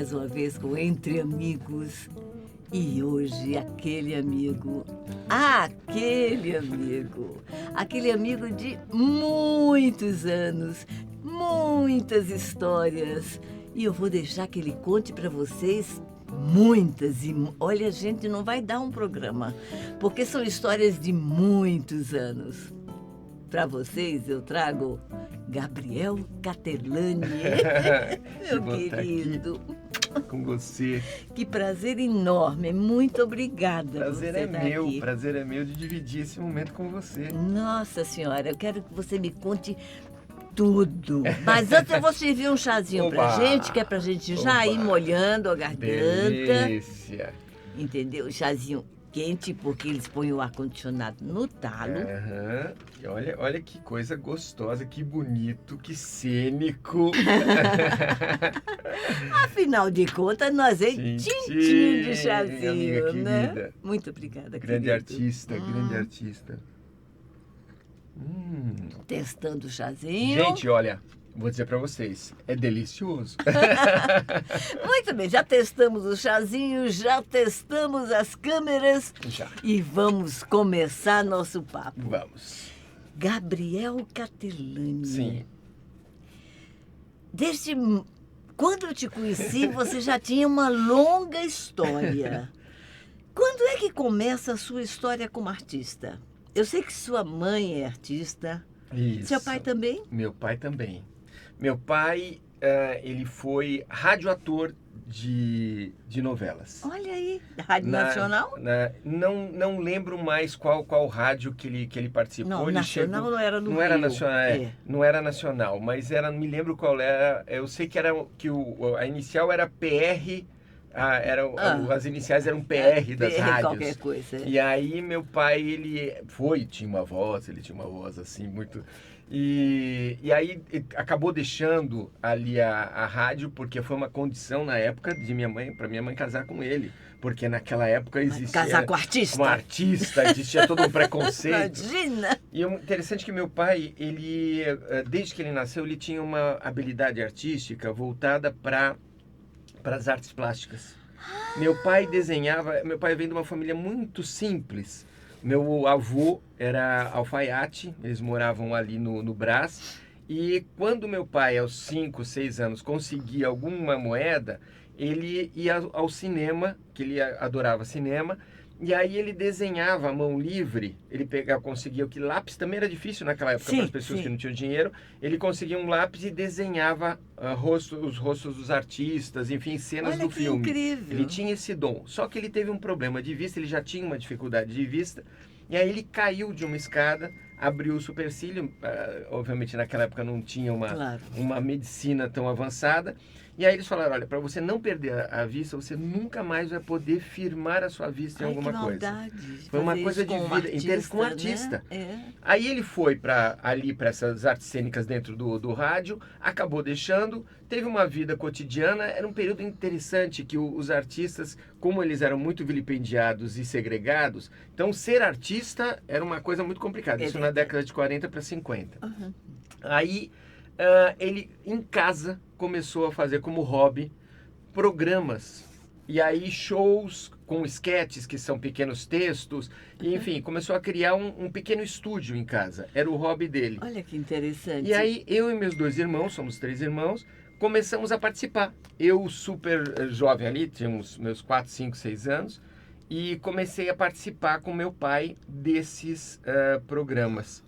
mais uma vez com Entre Amigos. E hoje aquele amigo de muitos anos, muitas histórias. E eu vou deixar que ele conte para vocês muitas. E olha, a gente não vai dar um programa, porque são histórias de muitos anos. Para vocês eu trago Gabriel Castellani, meu querido. Com você. Que prazer enorme, muito obrigada. Prazer é meu de dividir esse momento com você. Nossa Senhora, eu quero que você me conte tudo. Mas antes eu vou servir um chazinho pra gente, que é pra gente já ir molhando a garganta. Delícia. Entendeu? Chazinho quente, porque eles põem o ar-condicionado no talo. Uhum. E olha que coisa gostosa, que bonito, que cênico. Afinal de contas, nós é tintim de chazinho, amiga né? querida. Muito obrigada, Grande querido. artista, grande artista. Testando o chazinho. Gente, olha, vou dizer pra vocês, é delicioso. Muito bem, já testamos o chazinho, já testamos as câmeras. Já. E vamos começar nosso papo. Vamos. Gabriel Castellani. Sim. Desde quando eu te conheci, você já tinha uma longa história. Quando é que começa a sua história como artista? Eu sei que sua mãe é artista. Isso. Seu pai também? Meu pai também. Meu pai, ele foi radioator de novelas. Olha aí, Rádio Nacional? Não lembro mais qual rádio que ele participou. Não, ele Nacional não era no Não era Rio. nacional, não era nacional, mas não me lembro qual era. Eu sei que a inicial era PR. As iniciais eram PR das rádios. Qualquer coisa. E aí meu pai, ele tinha uma voz assim, muito... E aí ele acabou deixando ali a rádio, porque foi uma condição na época de para minha mãe casar com ele. Porque naquela época existia... Casar com artista? Com artista, existia todo um preconceito. Imagina! E o interessante é que meu pai, desde que ele nasceu, ele tinha uma habilidade artística voltada para as artes plásticas. Meu pai vem de uma família muito simples. Meu avô era alfaiate, eles moravam ali no Brás. E quando meu pai, aos 5, 6 anos, conseguia alguma moeda, ele ia ao cinema, que ele adorava cinema. E aí ele desenhava à mão livre, ele conseguia que lápis também era difícil naquela época para as pessoas que não tinham dinheiro. Ele conseguia um lápis e desenhava os rostos dos artistas, enfim, cenas do filme. Incrível. Ele tinha esse dom. Só que ele teve um problema de vista, ele já tinha uma dificuldade de vista. E aí ele caiu de uma escada, abriu o supercílio. Obviamente naquela época não tinha uma medicina tão avançada. E aí eles falaram, olha, para você não perder a vista, você nunca mais vai poder firmar a sua vista em alguma coisa. Foi uma coisa de vida, interesse com um artista. Né? Aí ele foi para essas artes cênicas dentro do rádio, acabou deixando, teve uma vida cotidiana. Era um período interessante que os artistas, como eles eram muito vilipendiados e segregados, então ser artista era uma coisa muito complicada. Isso na década de 40 para 50. Uhum. Aí ele, em casa, começou a fazer como hobby programas. E aí shows com esquetes, que são pequenos textos. E, enfim, começou a criar um pequeno estúdio em casa. Era o hobby dele. Olha que interessante. E aí eu e meus 2 irmãos, somos 3 irmãos, começamos a participar. Eu super jovem ali, tinha meus 4, 5, 6 anos. E comecei a participar com meu pai desses programas.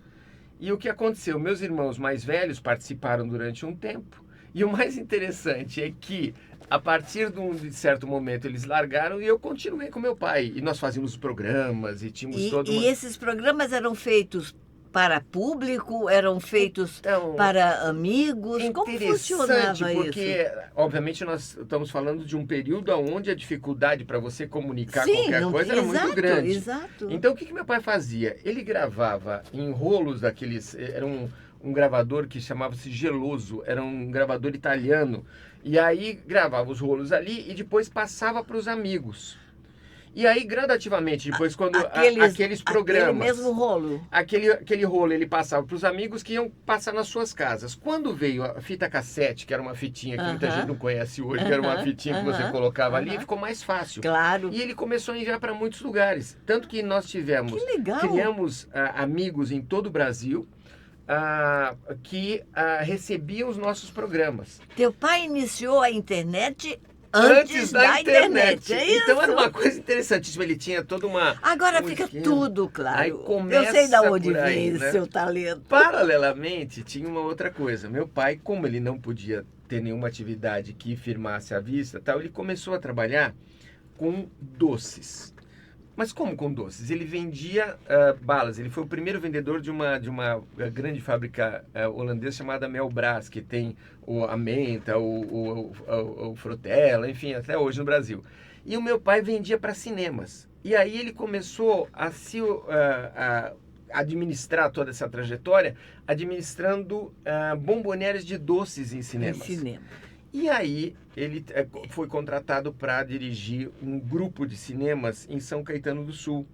E o que aconteceu? Meus irmãos mais velhos participaram durante um tempo. E o mais interessante é que, a partir de certo momento, eles largaram e eu continuei com meu pai. E nós fazíamos os programas e tínhamos E esses programas eram feitos para público? Eram feitos para amigos? Como funcionava porque, isso? obviamente, nós estamos falando de um período onde a dificuldade para você comunicar qualquer coisa era muito grande. Exato. Então, o que meu pai fazia? Ele gravava em rolos daqueles... Era um gravador que chamava-se Geloso, era um gravador italiano. E aí gravava os rolos ali e depois passava para os amigos. E aí, gradativamente, depois, quando aqueles programas... Aquele mesmo rolo. Aquele rolo, ele passava para os amigos que iam passar nas suas casas. Quando veio a fita cassete, que era uma fitinha que muita gente não conhece hoje, que era uma fitinha que você colocava ali, ficou mais fácil. Claro. E ele começou a enviar para muitos lugares. Tanto que nós criamos amigos em todo o Brasil, que recebiam os nossos programas. Teu pai iniciou a internet antes da internet. É isso? Então era uma coisa interessantíssima. Ele tinha toda uma... Agora fica tudo claro. Aí começa eu sei de onde por aí, vem né? seu talento. Paralelamente, tinha uma outra coisa. Meu pai, como ele não podia ter nenhuma atividade que firmasse a vista, tal, ele começou a trabalhar com doces. Mas como com doces? Ele vendia balas. Ele foi o primeiro vendedor de uma grande fábrica holandesa chamada Melbras, que tem a menta, o frutella, enfim, até hoje no Brasil. E o meu pai vendia para cinemas. E aí ele começou a administrar toda essa trajetória, administrando bombonières de doces em cinemas. Em cinema. E aí ele foi contratado para dirigir um grupo de cinemas em São Caetano do Sul.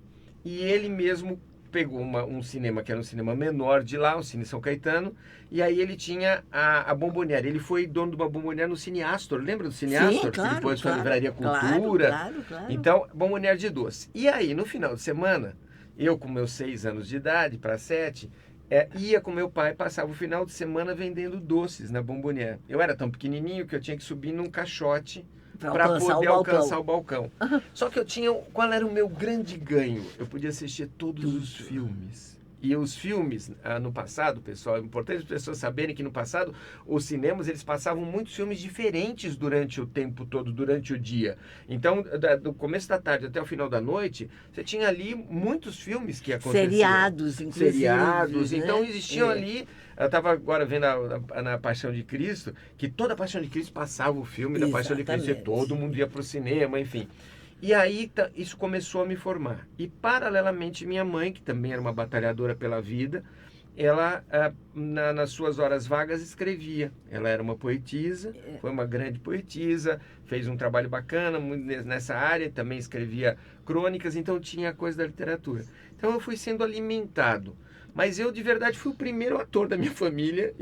E ele mesmo pegou um cinema que era um cinema menor de lá, o Cine São Caetano, e aí ele tinha a bomboniere. Ele foi dono de uma bomboniere no Cine Astor, lembra do Cine Astor? Sim, claro, que depois foi a Livraria Cultura. Claro. Então, bomboniere de doce. E aí, no final de semana, eu com meus 6 anos de idade para 7... ia com meu pai, passava o final de semana vendendo doces na bomboniere. Eu era tão pequenininho que eu tinha que subir num caixote para poder alcançar o balcão. Só que qual era o meu grande ganho? Eu podia assistir todos os filmes. E os filmes, no passado, pessoal, é importante as pessoas saberem que no passado, os cinemas, eles passavam muitos filmes diferentes durante o tempo todo, durante o dia. Então, do começo da tarde até o final da noite, você tinha ali muitos filmes que aconteciam. Seriados, inclusive. Seriados. Né? Então, existiam ali... Eu estava agora vendo na Paixão de Cristo, que toda a Paixão de Cristo passava o filme da Paixão de Cristo, e todo mundo ia para o cinema, enfim. E aí isso começou a me formar. E paralelamente minha mãe, que também era uma batalhadora pela vida, ela nas suas horas vagas escrevia. Ela era uma poetisa, foi uma grande poetisa, fez um trabalho bacana nessa área, também escrevia crônicas, então tinha a coisa da literatura. Então eu fui sendo alimentado. Mas eu, de verdade, fui o primeiro ator da minha família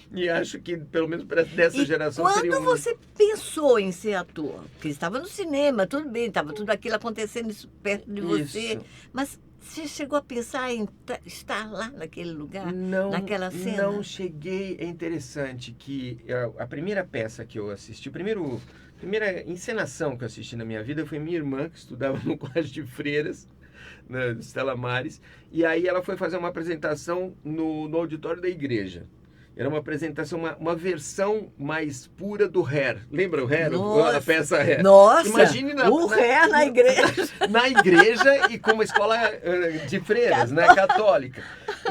e acho que, pelo menos dessa geração, seria quando você pensou em ser ator? Porque estava no cinema, tudo bem, estava tudo aquilo acontecendo perto de você. Mas você chegou a pensar em estar lá naquele lugar, naquela cena? Não cheguei. É interessante que a primeira peça que eu assisti, a primeira encenação que eu assisti na minha vida foi minha irmã, que estudava no colégio de freiras, na Estela Maris, e aí ela foi fazer uma apresentação no auditório da igreja. Era uma apresentação, uma versão mais pura do Hair. Lembra o Hair? A peça Hair? Nossa! Imagine Hair na igreja. Na igreja e com uma escola de freiras, né, católica.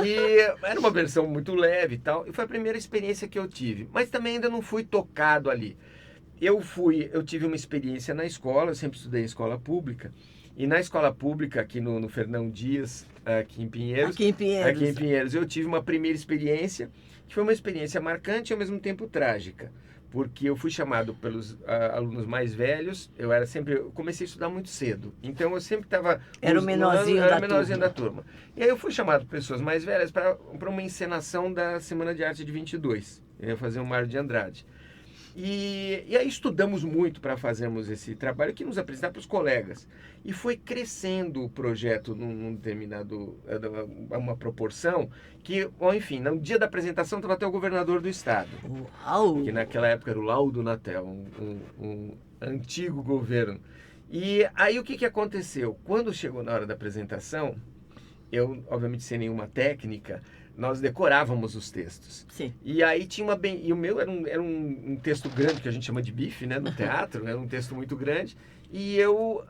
E era uma versão muito leve e tal. E foi a primeira experiência que eu tive. Mas também ainda não fui tocado ali. Eu tive uma experiência na escola, eu sempre estudei em escola pública. E na escola pública, aqui no Fernão Dias, aqui em Pinheiros, eu tive uma primeira experiência, que foi uma experiência marcante e ao mesmo tempo trágica. Porque eu fui chamado pelos alunos mais velhos, eu comecei a estudar muito cedo. Então eu sempre estava... Era o menorzinho da turma. E aí eu fui chamado por pessoas mais velhas para uma encenação da Semana de Arte de 22. Eu ia fazer o Mário de Andrade. E aí estudamos muito para fazermos esse trabalho que nos apresentar para os colegas. E foi crescendo o projeto num determinado, uma proporção que, enfim, no dia da apresentação estava até o governador do estado. Uau! Que naquela época era o Laudo Natel, um antigo governo. E aí o que aconteceu? Quando chegou na hora da apresentação, eu, obviamente sem nenhuma técnica, nós decorávamos os textos. Sim. E aí tinha e o meu era um texto grande, que a gente chama de bife, né, no teatro, era um texto muito grande, e eu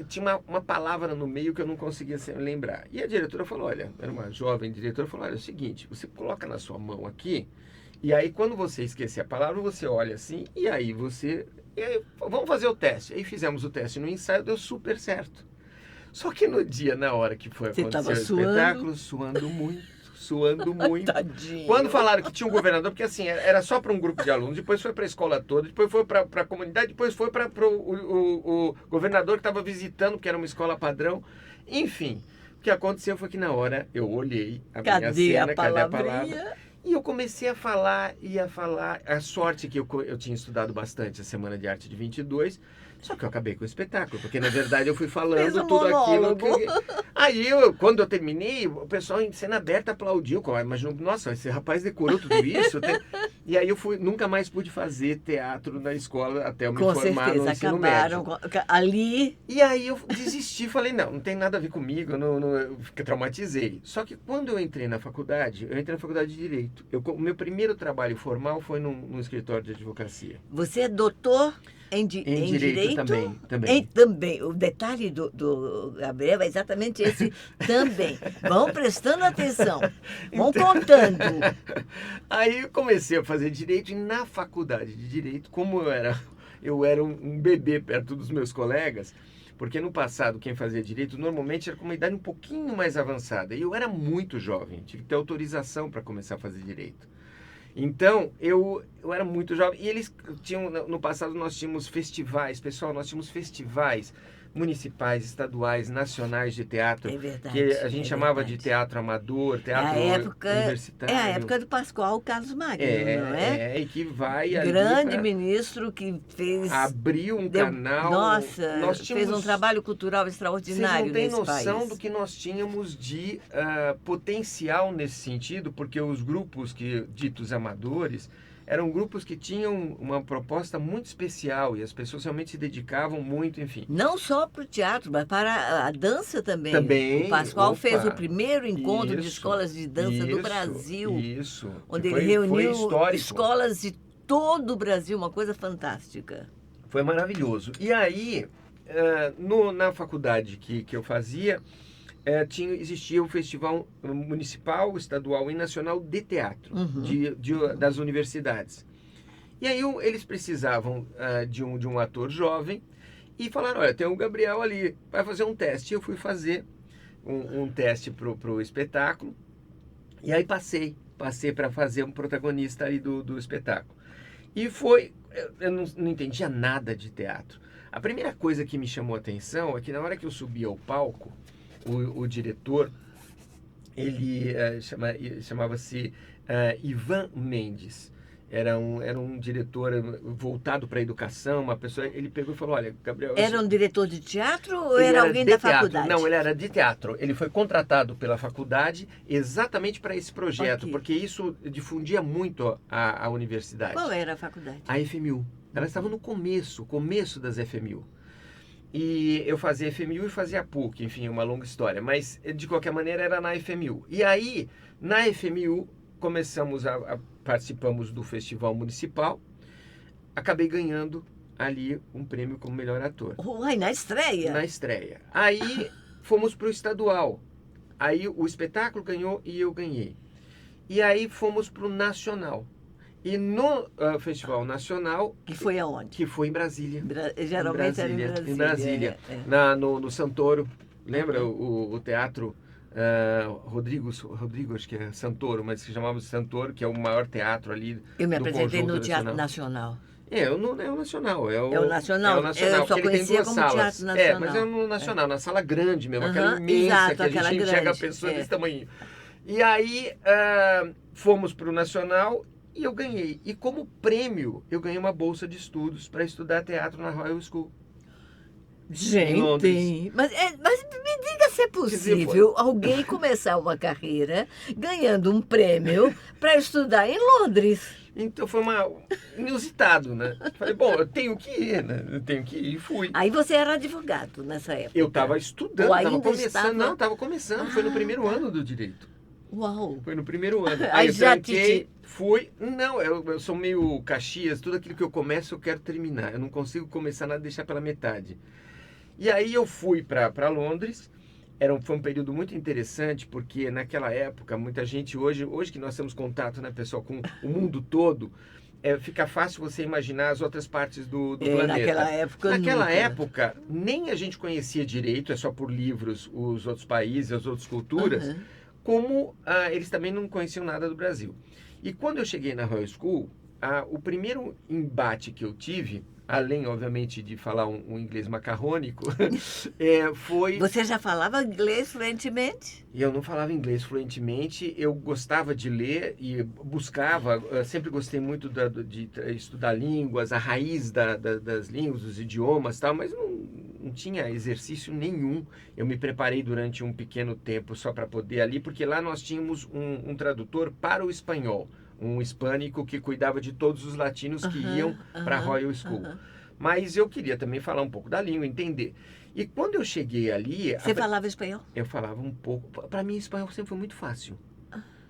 tinha uma palavra no meio que eu não conseguia lembrar. E a diretora falou, olha, era uma jovem diretora, falou, olha, é o seguinte, você coloca na sua mão aqui, e aí quando você esquecer a palavra, você olha assim, e aí vamos fazer o teste. Aí fizemos o teste no ensaio, deu super certo. Só que no dia, na hora que foi acontecer o espetáculo, suando muito. suando muito. Tadinho. Quando falaram que tinha um governador, porque assim, era só para um grupo de alunos, depois foi para a escola toda, depois foi para a comunidade, depois foi para o governador que estava visitando, porque era uma escola padrão. Enfim, o que aconteceu foi que na hora eu olhei a minha cena, cadê a palavra? E eu comecei a falar e a falar. A sorte que eu tinha estudado bastante a Semana de Arte de 22, só que eu acabei com o espetáculo, porque na verdade eu fui falando tudo aquilo que... Aí, quando eu terminei, o pessoal em cena aberta aplaudiu. Imaginou, nossa, esse rapaz decorou tudo isso. E aí nunca mais pude fazer teatro na escola até eu me formar no ensino médio. Ali. E aí eu desisti, falei, não tem nada a ver comigo, eu traumatizei. Só que quando eu entrei na faculdade de Direito. O meu primeiro trabalho formal foi num escritório de advocacia. Você é doutor em Direito? Também. Também. O detalhe do Gabriel é exatamente esse também. Vão prestando atenção. Vão contando. Aí eu comecei a fazer Direito e na faculdade de Direito, como eu era um bebê perto dos meus colegas, porque no passado quem fazia Direito normalmente era com uma idade um pouquinho mais avançada. E eu era muito jovem, tive que ter autorização para começar a fazer Direito. Então, eu era muito jovem. E eles tinham, no passado nós tínhamos festivais, pessoal, nós tínhamos festivais municipais, estaduais, nacionais de teatro. É verdade. Que a gente chamava de teatro amador, teatro universitário. É a época do Pascoal Carlos Magno, não é? E que vai grande ministro que fez... Abriu um canal. Nossa, fez um trabalho cultural extraordinário nesse país. Vocês não têm noção do que nós tínhamos de potencial nesse sentido, porque os grupos ditos amadores eram grupos que tinham uma proposta muito especial e as pessoas realmente se dedicavam muito, enfim. Não só para o teatro, mas para a dança também. Também. O Pascoal fez o primeiro encontro de escolas de dança do Brasil. Isso. Onde ele reuniu escolas de todo o Brasil, uma coisa fantástica. Foi maravilhoso. E aí, na faculdade que eu fazia, existia o Festival Municipal, Estadual e Nacional de Teatro, das universidades. E aí eles precisavam de um ator jovem e falaram, olha, tem o Gabriel ali, vai fazer um teste. Eu fui fazer um teste para o espetáculo e aí passei para fazer um protagonista ali do espetáculo. E eu não entendia nada de teatro. A primeira coisa que me chamou a atenção é que na hora que eu subi ao palco, o diretor, ele chamava-se Ivan Mendes. Era um diretor voltado para a educação, uma pessoa. Ele pegou e falou: olha, Gabriel. Era um diretor de teatro ou era alguém da faculdade? Não, ele era de teatro. Ele foi contratado pela faculdade exatamente para esse projeto, porque isso difundia muito a universidade. Qual era a faculdade? A FMU. Ela estava no começo das FMU. E eu fazia FMU e fazia PUC, enfim, uma longa história. Mas, de qualquer maneira, era na FMU. E aí, na FMU, participamos do festival municipal. Acabei ganhando ali um prêmio como melhor ator. Uai, na estreia? Na estreia. Aí, fomos para o estadual. Aí, o espetáculo ganhou e eu ganhei. E aí, fomos para o nacional. E no Festival Nacional... Que foi aonde? Que foi em Brasília. Geralmente era em Brasília. No Santoro. Lembra o teatro Rodrigo, acho que é Santoro, mas se chamava Santoro, que é o maior teatro ali. Eu me apresentei no Teatro Nacional. É o Nacional. É o Nacional. Eu só conhecia como Teatro Nacional. Mas é no Nacional, na sala grande mesmo, aquela imensa que a gente enxerga a pessoa desse tamanho. E aí fomos para o Nacional... E eu ganhei. E como prêmio, eu ganhei uma bolsa de estudos para estudar teatro na Royal School. Gente, mas me diga se é possível alguém começar uma carreira ganhando um prêmio para estudar em Londres. Então foi inusitado, né? Falei, bom, eu tenho que ir, né? Eu tenho que ir e fui. Aí você era advogado nessa época? Eu estava estudando, estava começando. Não, estava começando, foi no primeiro ano do direito. Uau! Foi no primeiro ano. Aí eu já fui. Não, eu sou meio Caxias, tudo aquilo que eu começo eu quero terminar. Eu não consigo começar nada e deixar pela metade. E aí eu fui para Londres. Foi um período muito interessante, porque naquela época, muita gente, hoje que nós temos contato, né, pessoal, com o mundo todo, fica fácil você imaginar as outras partes do planeta. Naquela época, nem a gente conhecia direito, é só por livros, os outros países, as outras culturas. como eles também não conheciam nada do Brasil. E quando eu cheguei na Royal School, o primeiro embate que eu tive, além, obviamente, de falar um inglês macarrônico, foi... Você já falava inglês fluentemente? Eu não falava inglês fluentemente, eu gostava de ler e buscava, eu sempre gostei muito de estudar línguas, a raiz das línguas, dos idiomas e tal, mas não tinha exercício nenhum. Eu me preparei durante um pequeno tempo só para poder ali, porque lá nós tínhamos um tradutor para o espanhol, um hispânico que cuidava de todos os latinos que iam para a Royal School. Mas eu queria também falar um pouco da língua, entender. E quando eu cheguei ali... Você falava espanhol? Eu falava um pouco. Para mim, espanhol sempre foi muito fácil.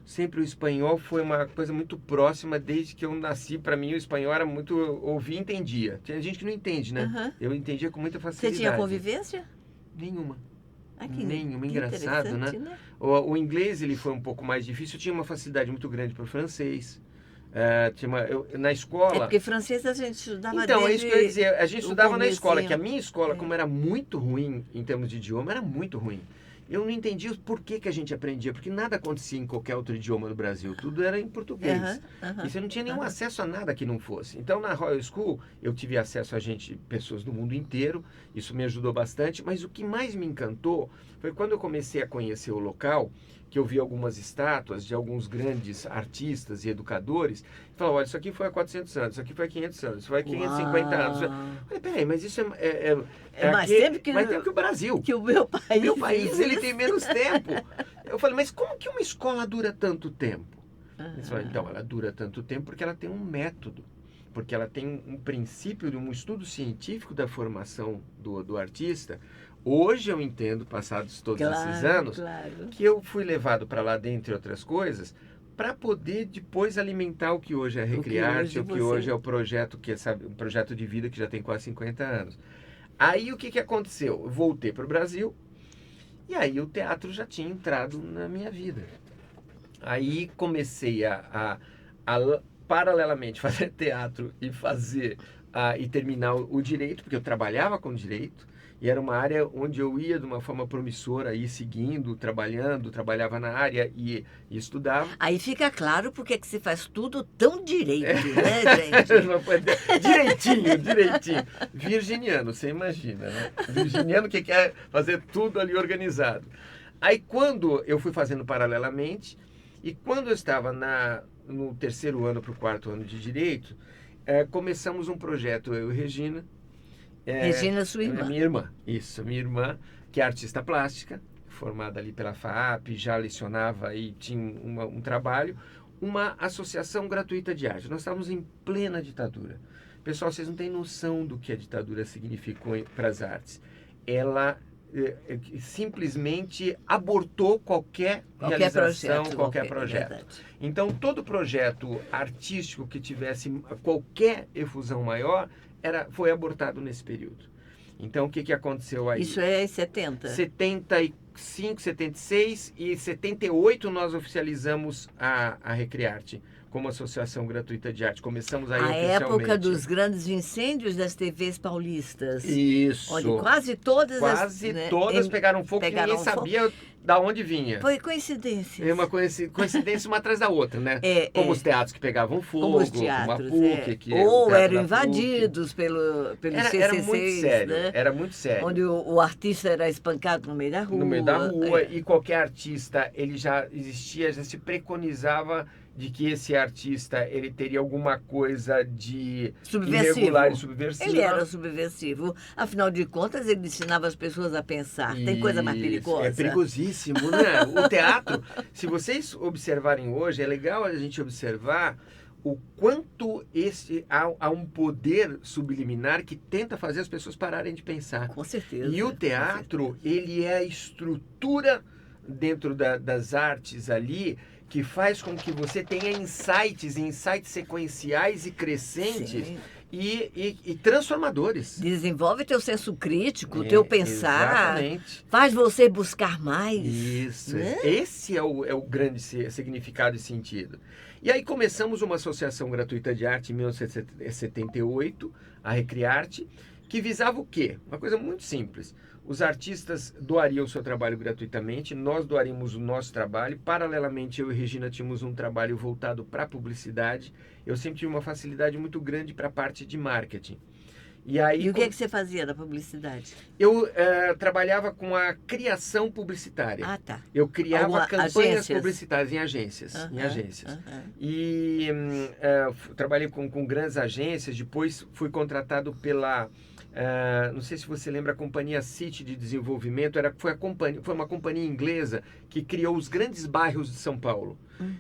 Sempre o espanhol foi uma coisa muito próxima desde que eu nasci. Para mim, o espanhol era muito... Ouvia e entendia. Tinha gente que não entende, né? Eu entendia com muita facilidade. Você tinha convivência? Nenhuma. Aqui, Nenhuma. Engraçado, né? O inglês ele foi um pouco mais difícil. Eu tinha uma facilidade muito grande para o francês. Na escola... É porque francês a gente estudava Então, é isso que eu ia dizer. A gente estudava na comecinho. escola, que a minha escola, como era muito ruim em termos de idioma, era muito ruim. Eu não entendia por que a gente aprendia, porque nada acontecia em qualquer outro idioma no Brasil. Tudo era em português. E você não tinha nenhum acesso a nada que não fosse. Então, na Royal School, eu tive acesso a pessoas do mundo inteiro. Isso me ajudou bastante. Mas o que mais me encantou foi quando eu comecei a conhecer o local, que eu vi algumas estátuas de alguns grandes artistas e educadores, e falava, olha, isso aqui foi há 400 anos, isso aqui foi há 500 anos, isso foi há 550 anos. Eu falei, peraí, mas isso é mais tempo que o Brasil. Que o meu país. Meu país, ele tem menos tempo. Eu falei, mas como que uma escola dura tanto tempo? Eles falaram, então, ela dura tanto tempo porque ela tem um método, porque ela tem um princípio de um estudo científico da formação do artista. Hoje eu entendo, passados todos esses anos, que eu fui levado para lá, dentre outras coisas, para poder depois alimentar o que hoje é Recriarte, o que hoje é o projeto, um projeto de vida que já tem quase 50 anos. Aí o que aconteceu? Eu voltei para o Brasil e aí o teatro já tinha entrado na minha vida. Aí comecei a paralelamente fazer teatro e e terminar o direito, porque eu trabalhava com direito. E era uma área onde eu ia de uma forma promissora, ir seguindo, trabalhava na área e estudava. Aí fica claro porque que você faz tudo tão direito, né, gente? Direitinho. Virginiano, você imagina, né? Virginiano que quer fazer tudo ali organizado. Aí quando eu fui fazendo paralelamente, e quando eu estava no terceiro ano para o quarto ano de Direito, começamos um projeto, eu e Regina. Regina, sua irmã. Minha irmã, isso. Minha irmã, que é artista plástica, formada ali pela FAAP, já lecionava e tinha um trabalho, uma associação gratuita de arte. Nós estávamos em plena ditadura. Pessoal, vocês não têm noção do que a ditadura significou para as artes. Ela simplesmente abortou qualquer realização, qualquer projeto. Então, todo projeto artístico que tivesse qualquer efusão maior foi abortado nesse período. Então, o que aconteceu aí? Isso é em 70? 75, 76 e 78 nós oficializamos a Recriarte como associação gratuita de arte. Começamos aí oficialmente. A época dos grandes incêndios das TVs paulistas. Isso. Onde quase todas pegaram fogo e ninguém sabia da onde vinha. Foi coincidência. É uma coincidência uma atrás da outra, né? Como os teatros que pegavam fogo, como os teatros, como a PUC. Ou eram invadidos pelos CCCs, era muito sério, né? Era muito sério. Onde o artista era espancado no meio da rua. No meio da rua, e qualquer artista, ele já existia, já se preconizava de que esse artista ele teria alguma coisa de irregular e subversivo. Ele era subversivo. Afinal de contas, ele ensinava as pessoas a pensar. Tem coisa mais perigosa? É perigosíssimo, né? O teatro, se vocês observarem hoje, é legal a gente observar o quanto há um poder subliminar que tenta fazer as pessoas pararem de pensar. Com certeza. E o teatro, ele é a estrutura dentro das artes ali, que faz com que você tenha insights sequenciais e crescentes e transformadores. Desenvolve teu senso crítico, teu pensar. Exatamente. Faz você buscar mais. Isso. Né? Esse é o grande significado e sentido. E aí começamos uma associação gratuita de arte em 1978, a Recriarte. que visava o quê? Uma coisa muito simples. Os artistas doariam o seu trabalho gratuitamente, nós doaríamos o nosso trabalho. Paralelamente, eu e Regina tínhamos um trabalho voltado para a publicidade. Eu sempre tive uma facilidade muito grande para a parte de marketing. E aí, E o que é que você fazia da publicidade? eu trabalhava com a criação publicitária. Ah, tá. Eu criava campanhas agências? publicitárias em agências. Em Aham, agências. aham. E trabalhei com grandes agências, depois fui contratado pela, não sei se você lembra, a companhia City de Desenvolvimento, foi uma companhia inglesa que criou os grandes bairros de São Paulo.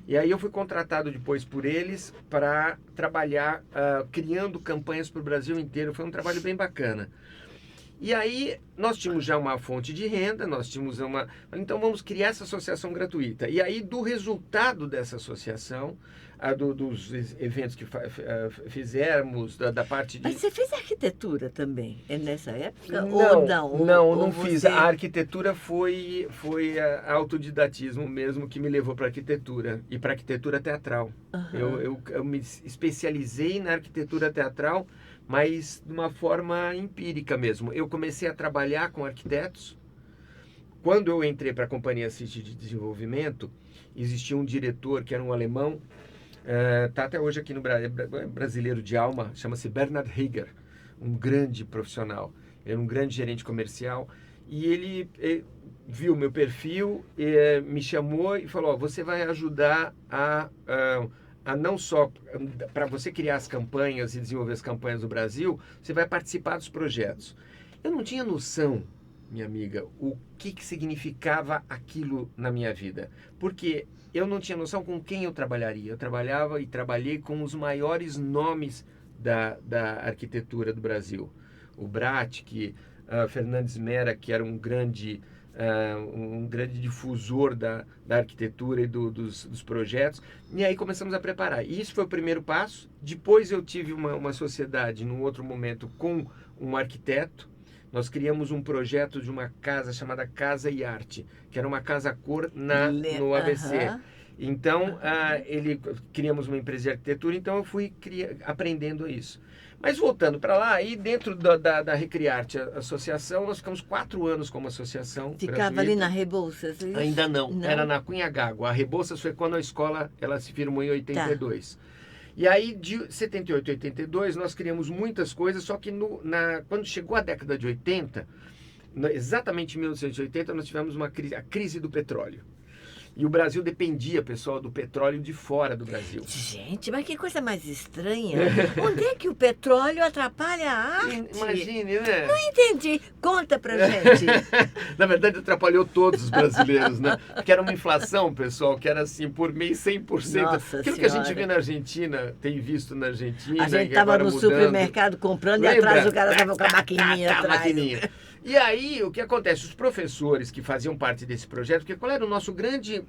E aí eu fui contratado depois por eles para trabalhar criando campanhas para o Brasil inteiro. Foi um trabalho bem bacana. E aí nós tínhamos já uma fonte de renda, então vamos criar essa associação gratuita. E aí do resultado dessa associação, dos eventos que fizemos, da parte de... Mas você fez arquitetura também, é nessa época? Não Ou fiz. você- A arquitetura foi autodidatismo mesmo que me levou para arquitetura e para arquitetura teatral. Aham. Eu me especializei na arquitetura teatral, mas de uma forma empírica mesmo. Eu comecei a trabalhar com arquitetos. Quando eu entrei para a Companhia City de Desenvolvimento, existia um diretor que era um alemão, está até hoje aqui no Brasil, brasileiro de alma, chama-se Bernhard Heger, um grande profissional. Ele era um grande gerente comercial e ele viu meu perfil, me chamou e falou: ó, você vai ajudar a não só para você criar as campanhas e desenvolver as campanhas no Brasil, você vai participar dos projetos. Eu não tinha noção, minha amiga, o que significava aquilo na minha vida, porque eu não tinha noção com quem eu trabalharia. Eu trabalhava e trabalhei com os maiores nomes da arquitetura do Brasil. O Bratic, Fernandes Mera, que era um grande difusor da arquitetura e dos projetos. E aí começamos a preparar. E isso foi o primeiro passo. Depois eu tive uma sociedade, num outro momento, com um arquiteto. Nós criamos um projeto de uma casa chamada Casa e Arte, que era uma casa-cor no ABC. Aham. Então, criamos uma empresa de arquitetura, então eu fui aprendendo isso. Mas voltando para lá, aí dentro da Recriarte Associação, nós ficamos 4 anos como associação. Ficava gratuita. ali na Rebouças? é isso? Ainda não, Não? era na Cunha Gágua. A Rebouças foi quando a escola ela se firmou em 82. E aí, de 78 a 82, nós criamos muitas coisas, só que quando chegou a década de 80, exatamente em 1980, nós tivemos a crise do petróleo. E o Brasil dependia, pessoal, do petróleo de fora do Brasil. Gente, mas que coisa mais estranha. Onde é que o petróleo atrapalha a arte? Imagine, né? Não entendi. Conta pra gente. Na verdade, atrapalhou todos os brasileiros, né? Porque era uma inflação, pessoal, que era assim, por mês 100%. Nossa Aquilo que a gente Senhora. vê na Argentina, tem visto na Argentina. A gente e estava agora no mudando. supermercado comprando e Lembra? atrás o cara estava com a maquininha A atrás. maquininha. E aí, o que acontece? Os professores que faziam parte desse projeto, porque qual era o nosso grande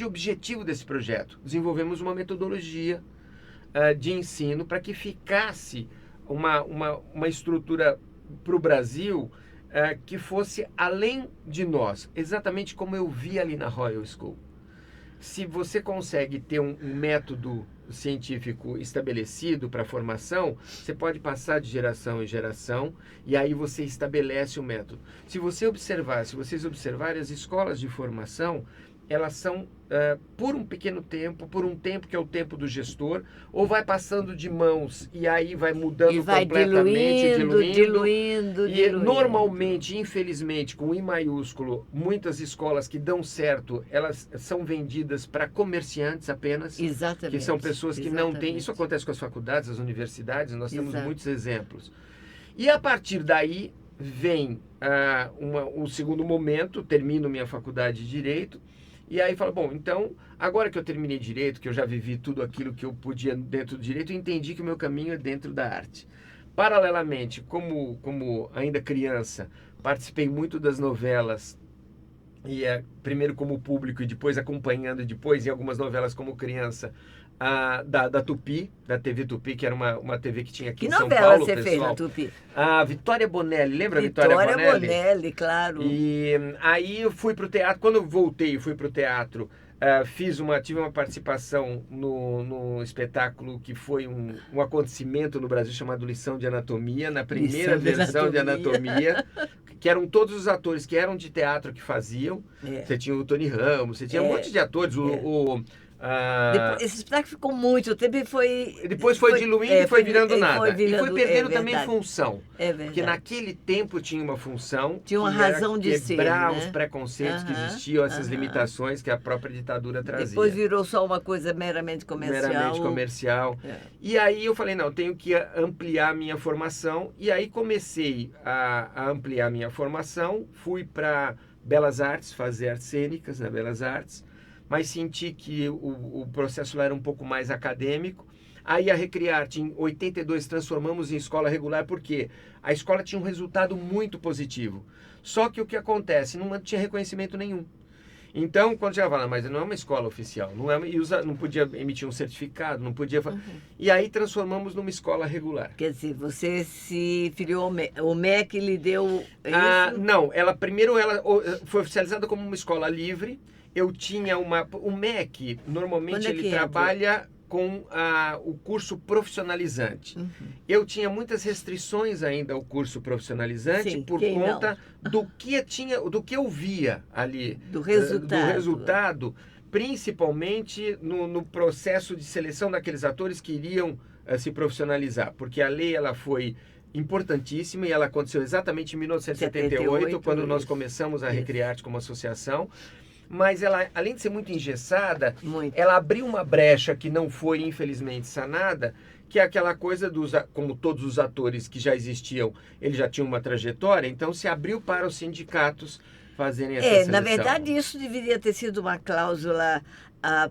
objetivo desse projeto? Desenvolvemos uma metodologia de ensino para que ficasse uma estrutura para o Brasil que fosse além de nós, exatamente como eu vi ali na Royal School. Se você consegue ter um método científico estabelecido para a formação, você pode passar de geração em geração e aí você estabelece o método. Se vocês observarem, as escolas de formação, elas são por um pequeno tempo, por um tempo que é o tempo do gestor, ou vai passando de mãos e aí vai mudando E vai completamente, diluindo. E normalmente, infelizmente, com I maiúsculo, muitas escolas que dão certo, elas são vendidas para comerciantes apenas. Exatamente. Que são pessoas que não têm... Exatamente. Isso acontece com as faculdades, as universidades, nós temos Exato. muitos exemplos. E a partir daí vem o segundo momento, termino minha faculdade de Direito, e aí falo, bom, então, agora que eu terminei Direito, que eu já vivi tudo aquilo que eu podia dentro do Direito, eu entendi que o meu caminho é dentro da arte. Paralelamente, como ainda criança, participei muito das novelas, e primeiro como público e depois acompanhando, depois em algumas novelas como criança, da Tupi, da TV Tupi, que era uma TV que tinha aqui Que em São novela Paulo, você pessoal. fez na Tupi? A Vitória Bonelli, lembra a Vitória Bonelli, claro. E aí eu fui pro teatro, quando eu voltei e fui pro teatro, tive uma participação no espetáculo que foi um acontecimento no Brasil chamado Lição de Anatomia, na primeira versão de Anatomia, que eram todos os atores que eram de teatro que faziam. Você tinha o Tony Ramos, você tinha um monte de atores, Depois, esse espetáculo ficou muito tempo e depois foi diluindo e foi virando nada. E foi perdendo também verdade. função. É verdade. Porque naquele tempo tinha uma função. Tinha uma razão de ser, quebrar né? os preconceitos que existiam, essas limitações que a própria ditadura trazia. Depois virou só uma coisa meramente comercial. Meramente comercial. E aí eu falei, não, eu tenho que ampliar a minha formação. E aí comecei a ampliar a minha formação. Fui para Belas Artes, fazer artes cênicas na Belas Artes. Mas senti que o processo lá era um pouco mais acadêmico. Aí a Recriarte, em 82, transformamos em escola regular, porque a escola tinha um resultado muito positivo. Só que o que acontece? Não tinha reconhecimento nenhum. Então, quando chegava lá, mas não é uma escola oficial, não podia emitir um certificado, não podia... E aí transformamos numa escola regular. Quer dizer, você se filiou ao MEC, o MEC lhe deu isso? Não, ela foi oficializada como uma escola livre. Eu tinha o MEC, normalmente ele trabalha com o curso profissionalizante. Eu tinha muitas restrições ainda ao curso profissionalizante por conta do que eu via ali. Do resultado, principalmente no processo de seleção daqueles atores que iriam se profissionalizar. Porque a lei ela foi importantíssima e ela aconteceu exatamente em 1978, quando nós começamos a Recriarte como associação. Mas ela, além de ser muito engessada, ela abriu uma brecha que não foi, infelizmente, sanada, que é aquela coisa como todos os atores que já existiam, eles já tinham uma trajetória, então se abriu para os sindicatos fazerem essa seleção. Na verdade, isso deveria ter sido uma cláusula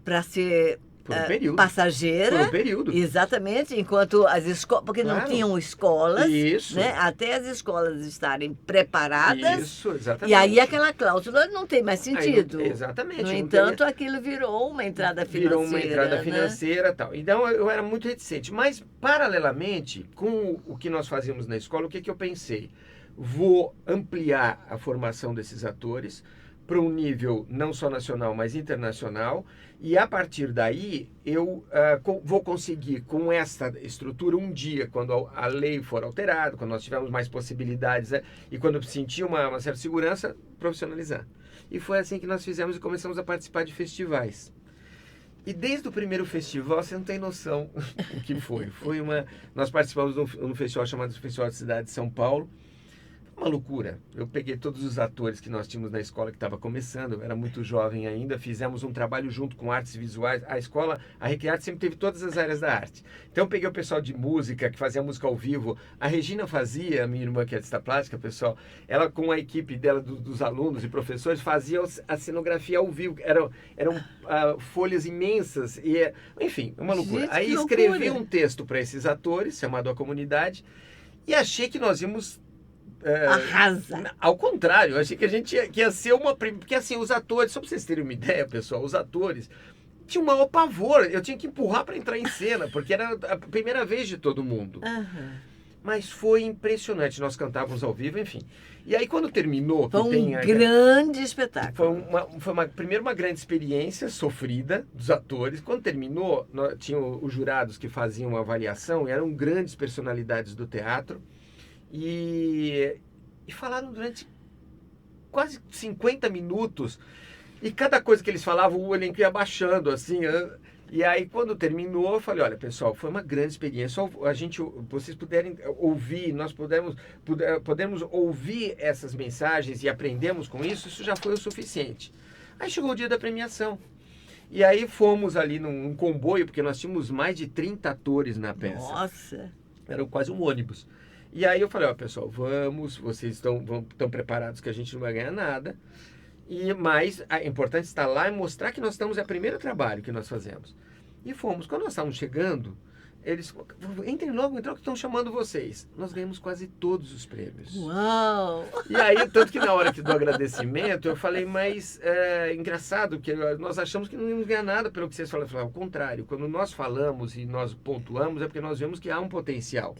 para ser... Por um período. Passageira. Por um período. Exatamente, enquanto as escolas... Porque não tinham escolas. Isso. Né? Até as escolas estarem preparadas. Isso, exatamente. E aí aquela cláusula não tem mais sentido. Exatamente. No entanto, aquilo virou uma entrada financeira. Virou uma entrada financeira e tal. Então, eu era muito reticente. Mas, paralelamente, com o que nós fazíamos na escola, o que eu pensei? Vou ampliar a formação desses atores para um nível não só nacional, mas internacional. E a partir daí, eu vou conseguir, com essa estrutura, um dia, quando a lei for alterada, quando nós tivermos mais possibilidades, e quando eu sentir uma certa segurança, profissionalizar. E foi assim que nós fizemos e começamos a participar de festivais. E desde o primeiro festival, você não tem noção o que foi. Nós participamos de um festival chamado Festival da Cidade de São Paulo. Uma loucura. Eu peguei todos os atores que nós tínhamos na escola que estava começando, eu era muito jovem ainda, fizemos um trabalho junto com artes visuais. A Recriarte sempre teve todas as áreas da arte. Então eu peguei o pessoal de música, que fazia música ao vivo. A Regina fazia, a minha irmã que é artista plástica, pessoal, ela com a equipe dela, dos alunos e professores, fazia a cenografia ao vivo. Eram folhas imensas, enfim, uma loucura. Gente, aí escrevi um texto para esses atores, chamado A Comunidade, e achei que nós íamos... Arrasa. Ao contrário, eu achei que a gente ia ser uma... Porque assim, os atores, só para vocês terem uma ideia, pessoal, os atores tinham um maior pavor. Eu tinha que empurrar para entrar em cena, porque era a primeira vez de todo mundo. Mas foi impressionante, nós cantávamos ao vivo, enfim. E aí quando terminou... Foi um grande espetáculo. Foi primeiro uma grande experiência sofrida dos atores. Quando terminou, tinham os jurados que faziam uma avaliação, eram grandes personalidades do teatro. E falaram durante quase 50 minutos, e cada coisa que eles falavam, o elenco ia baixando, assim. E aí, quando terminou, eu falei, olha, pessoal, foi uma grande experiência. Vocês puderem ouvir, nós podemos ouvir essas mensagens e aprendemos com isso já foi o suficiente. Aí chegou o dia da premiação. E aí fomos ali num comboio, porque nós tínhamos mais de 30 atores na peça. Nossa! Era quase um ônibus. E aí eu falei, pessoal, vocês estão preparados que a gente não vai ganhar nada. Mas é importante estar lá e mostrar que nós estamos, é o primeiro trabalho que nós fazemos. E fomos. Quando nós estávamos chegando, eles, entrem logo, que estão chamando vocês. Nós ganhamos quase todos os prêmios. Uau! E aí, tanto que na hora do agradecimento, eu falei, mas engraçado, que nós achamos que não íamos ganhar nada pelo que vocês falaram. Eu falei, ao contrário, quando nós falamos e nós pontuamos, é porque nós vemos que há um potencial.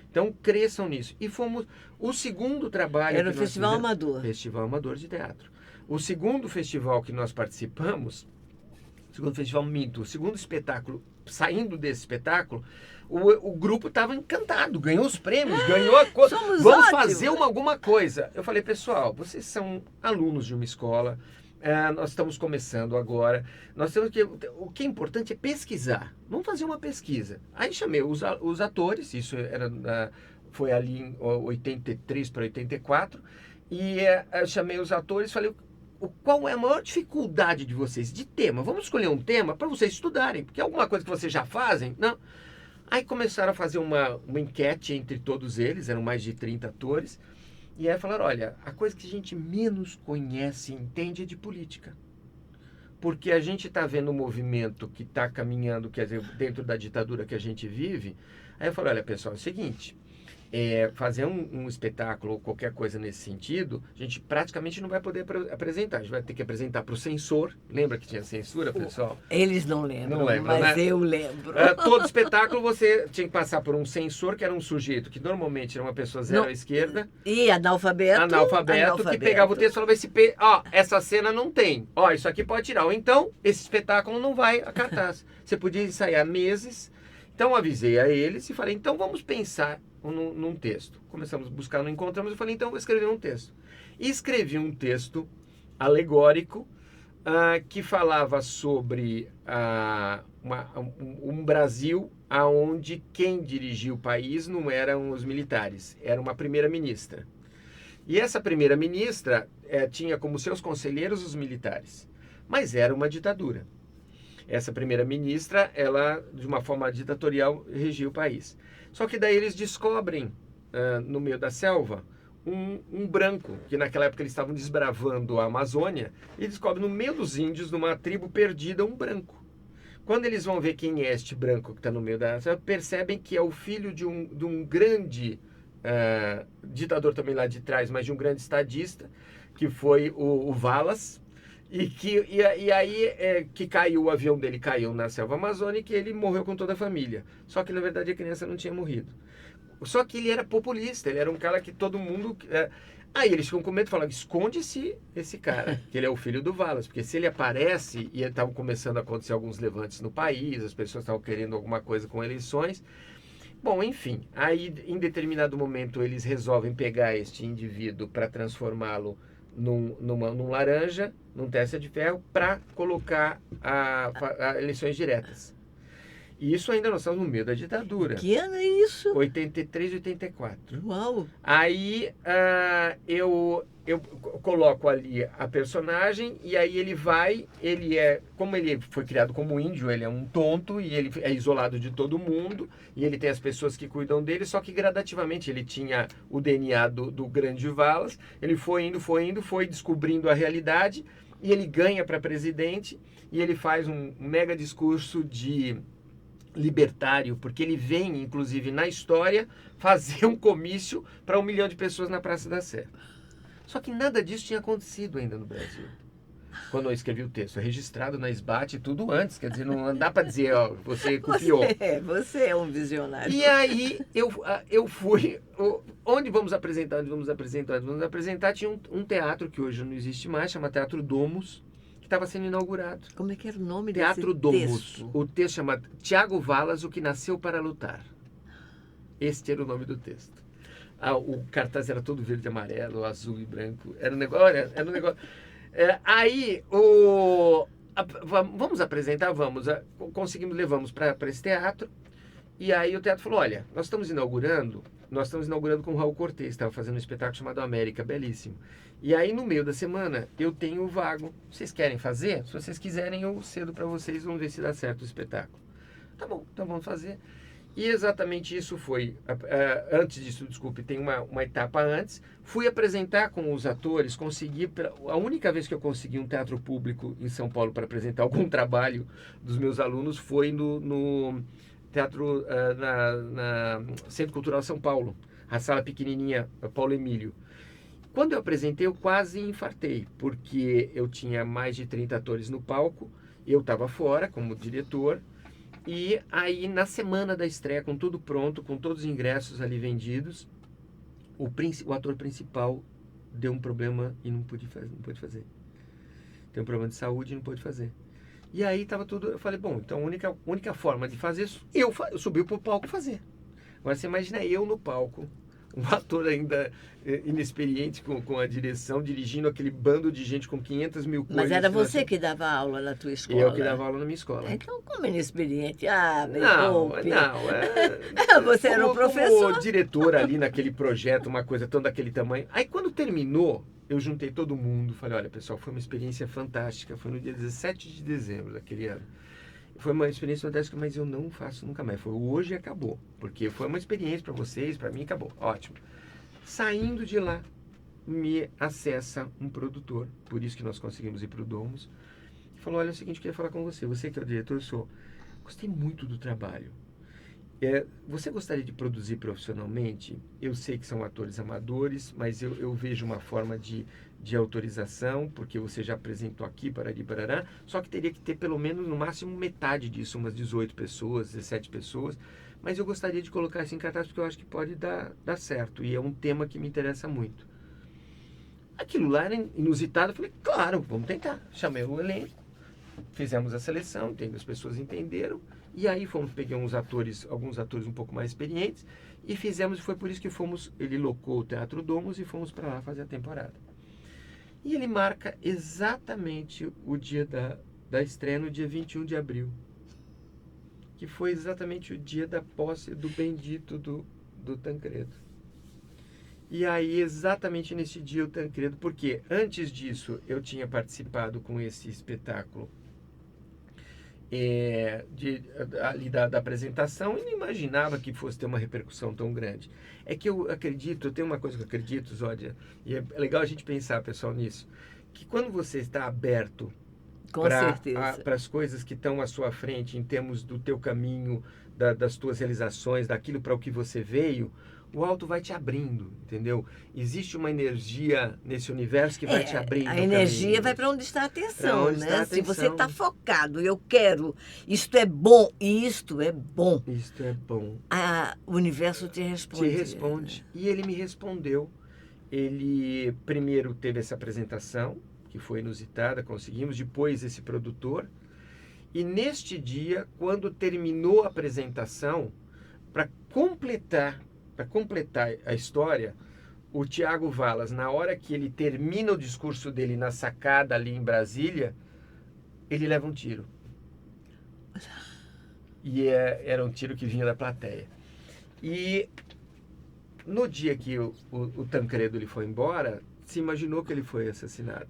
Então, cresçam nisso. E fomos... O segundo trabalho... Era o Festival Amador. Festival Amador de Teatro. O segundo festival que nós participamos segundo festival, minto, o segundo espetáculo, saindo desse espetáculo, o grupo estava encantado, ganhou os prêmios, ganhou a coisa. Somos Vamos ótimos. fazer alguma coisa. Eu falei, pessoal, vocês são alunos de uma escola, nós estamos começando agora, nós temos que, o que é importante é pesquisar. Vamos fazer uma pesquisa. Aí chamei os atores, isso era, foi ali em 83 para 84, e eu chamei os atores e falei, qual é a maior dificuldade de vocês? De tema. Vamos escolher um tema para vocês estudarem, porque é alguma coisa que vocês já fazem? Não. Aí começaram a fazer uma enquete entre todos eles, eram mais de 30 atores, e aí falaram, olha, a coisa que a gente menos conhece e entende é de política. Porque a gente está vendo um movimento que está caminhando, quer dizer, dentro da ditadura que a gente vive. Aí eu falei, olha pessoal, é o seguinte, fazer um espetáculo ou qualquer coisa nesse sentido, a gente praticamente não vai poder apresentar. A gente vai ter que apresentar para o censor. Lembra que tinha censura, pessoal? Eles não lembram, mas né? Eu lembro. Todo espetáculo você tinha que passar por um censor, que era um sujeito que normalmente era uma pessoa zero à esquerda. E analfabeto. Que pegava o texto e falava, essa cena não tem. Isso aqui pode tirar. Ou então, esse espetáculo não vai a cartaz. Você podia ensaiar meses. Então, avisei a eles e falei, então vamos pensar num texto. Começamos a buscar, não encontramos, eu falei, então vou escrever um texto. E escrevi um texto alegórico que falava sobre um Brasil onde quem dirigia o país não eram os militares, era uma primeira-ministra. E essa primeira-ministra tinha como seus conselheiros os militares, mas era uma ditadura. Essa primeira-ministra, ela, de uma forma ditatorial, regia o país. Só que daí eles descobrem, no meio da selva, um branco, que naquela época eles estavam desbravando a Amazônia, e descobrem no meio dos índios, numa tribo perdida, um branco. Quando eles vão ver quem é este branco que está no meio da selva, percebem que é o filho de um grande ditador também lá de trás, mas de um grande estadista, que foi o Wallace, e aí que caiu, o avião dele caiu na selva amazônica e ele morreu com toda a família. Só que na verdade a criança não tinha morrido. Só que ele era populista, ele era um cara que todo mundo... Aí eles ficam com medo e falam, esconde esse cara, que ele é o filho do Wallace, porque se ele aparece, e estavam começando a acontecer alguns levantes no país, as pessoas estavam querendo alguma coisa com eleições. Bom, enfim, aí em determinado momento eles resolvem pegar este indivíduo para transformá-lo num laranja, num testa de ferro, para colocar eleições diretas. E isso ainda nós estamos no meio da ditadura. Que ano é isso? 83 e 84. Uau! Aí eu coloco ali a personagem e aí ele vai, como ele foi criado como índio, ele é um tonto e ele é isolado de todo mundo e ele tem as pessoas que cuidam dele, só que gradativamente ele tinha o DNA do grande Wallace, ele foi descobrindo a realidade e ele ganha para presidente e ele faz um mega discurso de libertário, porque ele vem, inclusive, na história, fazer um comício para 1 milhão de pessoas na Praça da Sé. Só que nada disso tinha acontecido ainda no Brasil. Quando eu escrevi o texto, é registrado na SBAT tudo antes, quer dizer, não dá para dizer, você copiou. Você é um visionário. E aí eu fui, onde vamos apresentar? Tinha um teatro que hoje não existe mais, chama Teatro Domus, que estava sendo inaugurado. Como é que era o nome Teatro desse Domus. texto? O texto chama Tiago Wallace, o que nasceu para lutar. Este era o nome do texto. O cartaz era todo verde e amarelo, azul e branco. Era um negócio. Era um negócio. Aí, vamos apresentar? Vamos. Levamos para esse teatro. E aí o teatro falou, olha, nós estamos inaugurando com o Raul Cortez, estava fazendo um espetáculo chamado América, belíssimo. E aí no meio da semana eu tenho o vago. Vocês querem fazer? Se vocês quiserem eu cedo para vocês, vamos ver se dá certo o espetáculo. Tá bom, então vamos fazer. E exatamente isso foi, antes disso, desculpe, tem uma etapa antes, fui apresentar com os atores, consegui, a única vez que eu consegui um teatro público em São Paulo para apresentar algum trabalho dos meus alunos foi no teatro, na Centro Cultural São Paulo, a sala pequenininha, Paulo Emílio. Quando eu apresentei, eu quase infartei, porque eu tinha mais de 30 atores no palco, eu estava fora como diretor, e aí na semana da estreia, com tudo pronto, com todos os ingressos ali vendidos, o ator principal deu um problema e não pôde fazer. Tem um problema de saúde e não pôde fazer. E aí estava tudo... Eu falei, bom, então a única forma de fazer isso, eu subi para o palco fazer. Agora você imagina eu no palco, um ator ainda inexperiente com a direção, dirigindo aquele bando de gente com 500 mil coisas. Mas era você que dava aula na tua escola? Eu que dava aula na minha escola. Então, como inexperiente? Ah, me Não, poupe. Você era o professor. Como diretor ali naquele projeto, uma coisa tão daquele tamanho. Aí quando terminou, eu juntei todo mundo, falei, olha pessoal, foi uma experiência fantástica, foi no dia 17 de dezembro daquele ano. Foi uma experiência fantástica, mas eu não faço nunca mais. Foi hoje e acabou, porque foi uma experiência para vocês, para mim acabou, ótimo. Saindo de lá, me acessa um produtor, por isso que nós conseguimos ir para o Domus, e falou, olha, é o seguinte, eu queria falar com você, você que é o diretor, eu sou, gostei muito do trabalho. Você gostaria de produzir profissionalmente? Eu sei que são atores amadores, mas eu vejo uma forma de autorização, porque você já apresentou aqui, parari, parará, só que teria que ter pelo menos, no máximo, metade disso, umas 18 pessoas, 17 pessoas, mas eu gostaria de colocar isso em cartaz, porque eu acho que pode dar certo, e é um tema que me interessa muito. Aquilo lá era inusitado, eu falei, claro, vamos tentar. Chamei o elenco, fizemos a seleção, as pessoas entenderam, e aí peguei alguns atores um pouco mais experientes, e fizemos, e foi por isso que ele locou o Teatro Domus e fomos para lá fazer a temporada. E ele marca exatamente o dia da estreia, no dia 21 de abril, que foi exatamente o dia da posse do bendito do Tancredo. E aí, exatamente nesse dia, o Tancredo, porque antes disso eu tinha participado com esse espetáculo ali da apresentação, e não imaginava que fosse ter uma repercussão tão grande. É que eu tenho uma coisa que eu acredito, Zódia, e é legal a gente pensar, pessoal, nisso, que quando você está aberto para as coisas que estão à sua frente, em termos do teu caminho, das tuas realizações, daquilo para o que você veio, o alto vai te abrindo, entendeu? Existe uma energia nesse universo que vai te abrindo. A energia vai para onde está a atenção, né? Se você está focado, eu quero, isto é bom, e isto é bom. Isto é bom. O universo te responde. Te responde. E ele me respondeu. Ele primeiro teve essa apresentação, que foi inusitada, conseguimos, depois esse produtor. E neste dia, quando terminou a apresentação, para completar a história, o Tiago Valas, na hora que ele termina o discurso dele na sacada ali em Brasília, ele leva um tiro. E era um tiro que vinha da plateia. E no dia que o Tancredo ele foi embora, se imaginou que ele foi assassinado.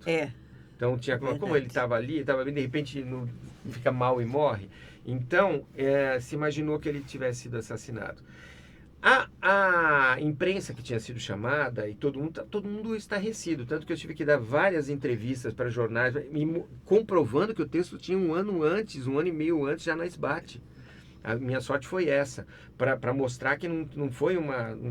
Então, como ele estava ali, de repente não fica mal e morre. Então, se imaginou que ele tivesse sido assassinado. A imprensa que tinha sido chamada, e todo mundo estarrecido, tanto que eu tive que dar várias entrevistas para jornais, comprovando que o texto tinha um ano e meio antes, já na SBAT. A minha sorte foi essa, para mostrar que não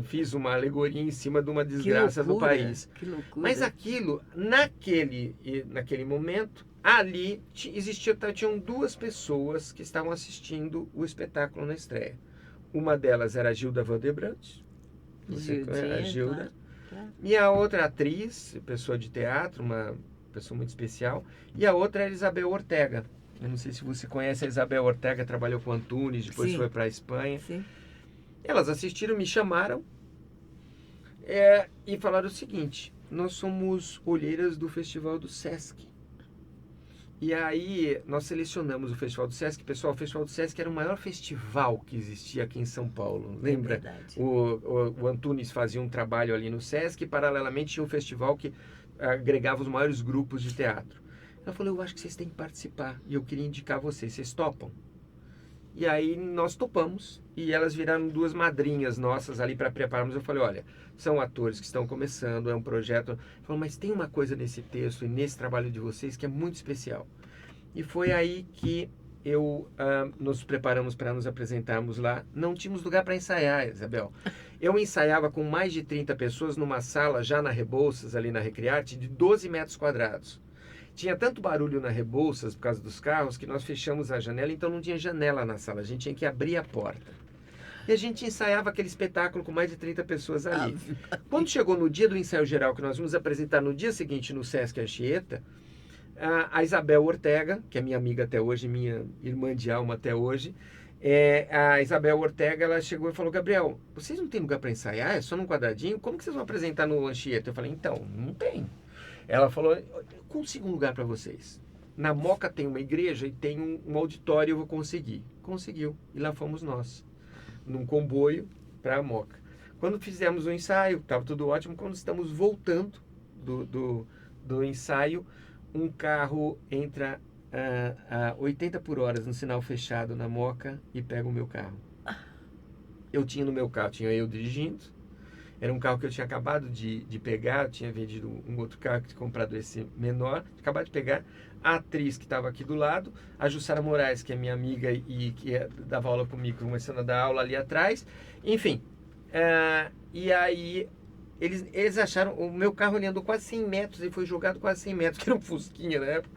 fiz uma alegoria em cima de uma desgraça do país. Que loucura. Mas aquilo, naquele momento, ali tinham duas pessoas que estavam assistindo o espetáculo na estreia. Uma delas era a Gilda Vandebrandt, a Gilda, claro. E a outra atriz, pessoa de teatro, uma pessoa muito especial, e a outra era a Isabel Ortega. Eu não sei se você conhece a Isabel Ortega, trabalhou com Antunes, depois foi para a Espanha. Sim. Elas assistiram, me chamaram e falaram o seguinte: nós somos olheiras do Festival do Sesc. E aí nós selecionamos o Festival do Sesc. Pessoal, o Festival do Sesc era o maior festival que existia aqui em São Paulo. Lembra? É verdade. O Antunes fazia um trabalho ali no Sesc e paralelamente tinha um festival que agregava os maiores grupos de teatro. Ela falou, eu acho que vocês têm que participar e eu queria indicar vocês falou, e aí nós topamos e elas viraram duas madrinhas nossas ali para prepararmos. Eu falei, olha, são atores que estão começando, é um projeto. Falou, mas tem uma coisa nesse texto e nesse trabalho de vocês que é muito especial. E foi aí que nos preparamos para nos apresentarmos lá. Não tínhamos lugar para ensaiar, Isabel. Eu ensaiava com mais de 30 pessoas numa sala já na Rebouças, ali na Recrearte, de 12 metros quadrados. Tinha tanto barulho na Rebouças por causa dos carros que nós fechamos a janela, então não tinha janela na sala, a gente tinha que abrir a porta. E a gente ensaiava aquele espetáculo com mais de 30 pessoas ali. Quando chegou no dia do ensaio geral, que nós vamos apresentar no dia seguinte no Sesc Anchieta, A Isabel Ortega, que é minha amiga até hoje, minha irmã de alma até hoje, a Isabel Ortega, ela chegou e falou: Gabriel, vocês não tem lugar para ensaiar? É só num quadradinho? Como que vocês vão apresentar no Anchieta? Eu falei: então, não tem. Ela falou: eu consigo um lugar para vocês. Na Moca tem uma igreja e tem um auditório, eu vou conseguir. Conseguiu. E lá fomos nós, num comboio para a Moca. Quando fizemos o ensaio, estava tudo ótimo. Quando estamos voltando do ensaio, um carro entra a 80 por hora no sinal fechado na Moca e pega o meu carro. Eu tinha no meu carro, tinha eu dirigindo. Era um carro que eu tinha acabado de pegar, eu tinha vendido um outro carro, que tinha comprado esse menor, acabado de pegar. A atriz que estava aqui do lado, a Jussara Moraes, que é minha amiga e que dava aula comigo, começando a dar aula ali atrás. Enfim, e aí eles acharam, o meu carro ele andou quase 100 metros e foi jogado quase 100 metros, que era um Fusquinha na época.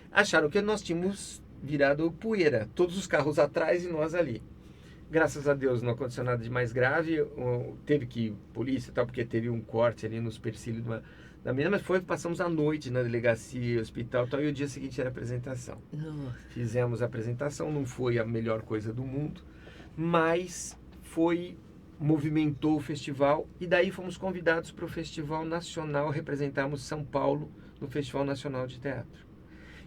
Acharam que nós tínhamos virado poeira, todos os carros atrás e nós ali. Graças a Deus não aconteceu nada de mais grave, teve que ir polícia e tal, porque teve um corte ali nos supercílios da menina, mas passamos a noite na delegacia, hospital e tal, e o dia seguinte era a apresentação. Fizemos a apresentação, não foi a melhor coisa do mundo, mas movimentou o festival, e daí fomos convidados para o Festival Nacional, representamos São Paulo no Festival Nacional de Teatro.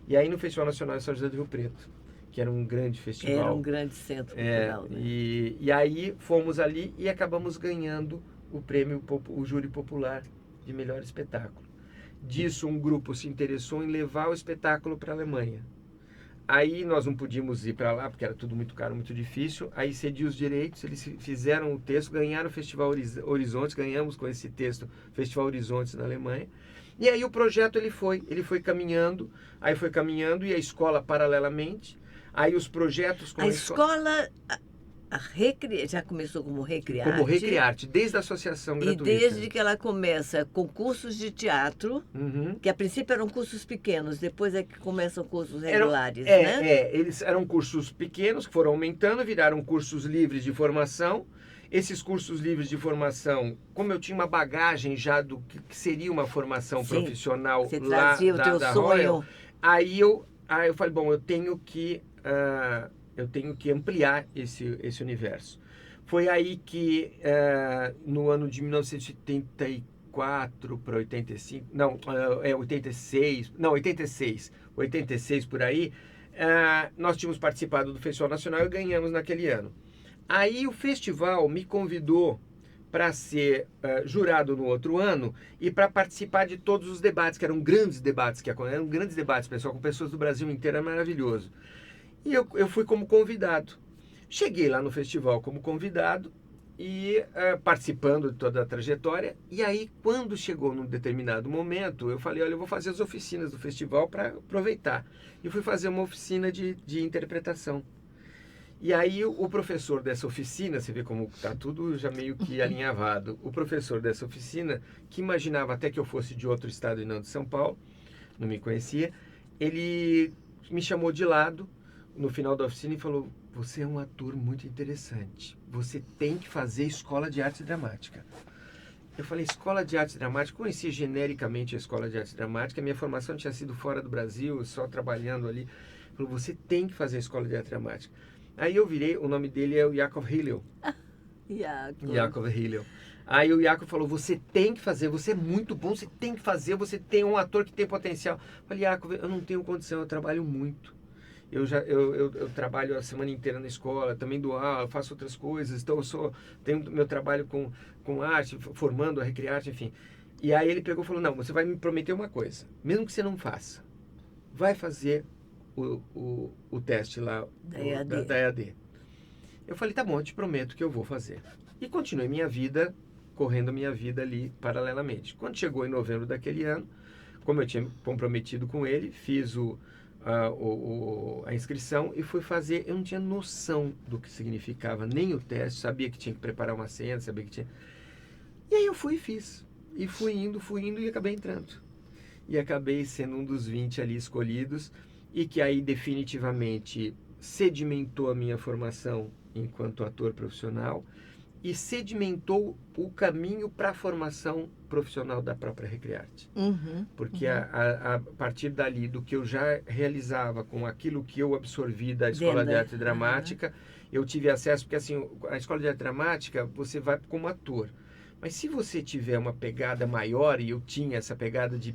E aí no Festival Nacional de São José do Rio Preto, que era um grande festival. Era um grande centro cultural, né? E aí fomos ali e acabamos ganhando o prêmio, o júri popular de melhor espetáculo. Disso, um grupo se interessou em levar o espetáculo para a Alemanha. Aí nós não podíamos ir para lá, porque era tudo muito caro, muito difícil. Aí cedi os direitos, eles fizeram o texto, ganharam o Festival Horizontes, ganhamos com esse texto o Festival Horizontes na Alemanha. E aí o projeto ele foi caminhando, e a escola paralelamente. Aí os projetos com a escola já começou como Recriarte. Como Recriarte, desde a associação gratuita. E desde que ela começa com cursos de teatro, que a princípio eram cursos pequenos, depois é que começam cursos regulares, né? Eles eram cursos pequenos, que foram aumentando, viraram cursos livres de formação. Esses cursos livres de formação, como eu tinha uma bagagem já do que seria uma formação profissional você lá trazia o teu da sonho. Royal, aí eu falei, bom, eu tenho que ampliar esse universo. Foi aí que no ano de 1984 para 85, 86 por aí, nós tínhamos participado do Festival Nacional e ganhamos naquele ano. Aí o festival me convidou para ser jurado no outro ano e para participar de todos os debates, que eram grandes debates, pessoal, com pessoas do Brasil inteiro, era maravilhoso. E eu fui como convidado. Cheguei lá no festival como convidado e participando de toda a trajetória. E aí, quando chegou num determinado momento, eu falei, olha, eu vou fazer as oficinas do festival para aproveitar. E fui fazer uma oficina de interpretação. E aí o professor dessa oficina, você vê como está tudo já meio que alinhavado, o professor dessa oficina, que imaginava até que eu fosse de outro estado e não de São Paulo, não me conhecia, ele me chamou de lado no final da oficina e falou, você é um ator muito interessante, você tem que fazer escola de arte dramática. Eu falei, escola de arte dramática, conhecia genericamente a escola de arte dramática, minha formação tinha sido fora do Brasil, só trabalhando ali. Ele falou, você tem que fazer a escola de arte dramática. Aí eu virei, o nome dele é o Yakov Hillel. Yakov Hillel. Aí o Yakov falou, você tem que fazer, você é muito bom, você tem que fazer, você tem um ator que tem potencial. Eu falei, Yakov, eu não tenho condição, eu trabalho muito. Eu trabalho a semana inteira na escola, também dou aula, faço outras coisas, então tenho meu trabalho com arte, formando a Recriarte, enfim. E aí ele pegou e falou, não, você vai me prometer uma coisa, mesmo que você não faça, vai fazer o teste lá da EAD. Eu falei, tá bom, eu te prometo que eu vou fazer. E continuei minha vida, correndo minha vida ali paralelamente. Quando chegou em novembro daquele ano, como eu tinha comprometido com ele, fiz a inscrição e fui fazer. Eu não tinha noção do que significava nem o teste, sabia que tinha que preparar uma cena, sabia que tinha... E aí eu fui e fiz. E fui indo e acabei entrando. E acabei sendo um dos 20 ali escolhidos, e que aí definitivamente sedimentou a minha formação enquanto ator profissional e sedimentou o caminho para a formação profissional da própria Recrearte. Porque uhum. a partir dali, do que eu já realizava, com aquilo que eu absorvi da Escola de Arte Dramática, eu tive acesso, porque assim, a Escola de Arte Dramática, você vai como ator. Mas se você tiver uma pegada maior, e eu tinha essa pegada de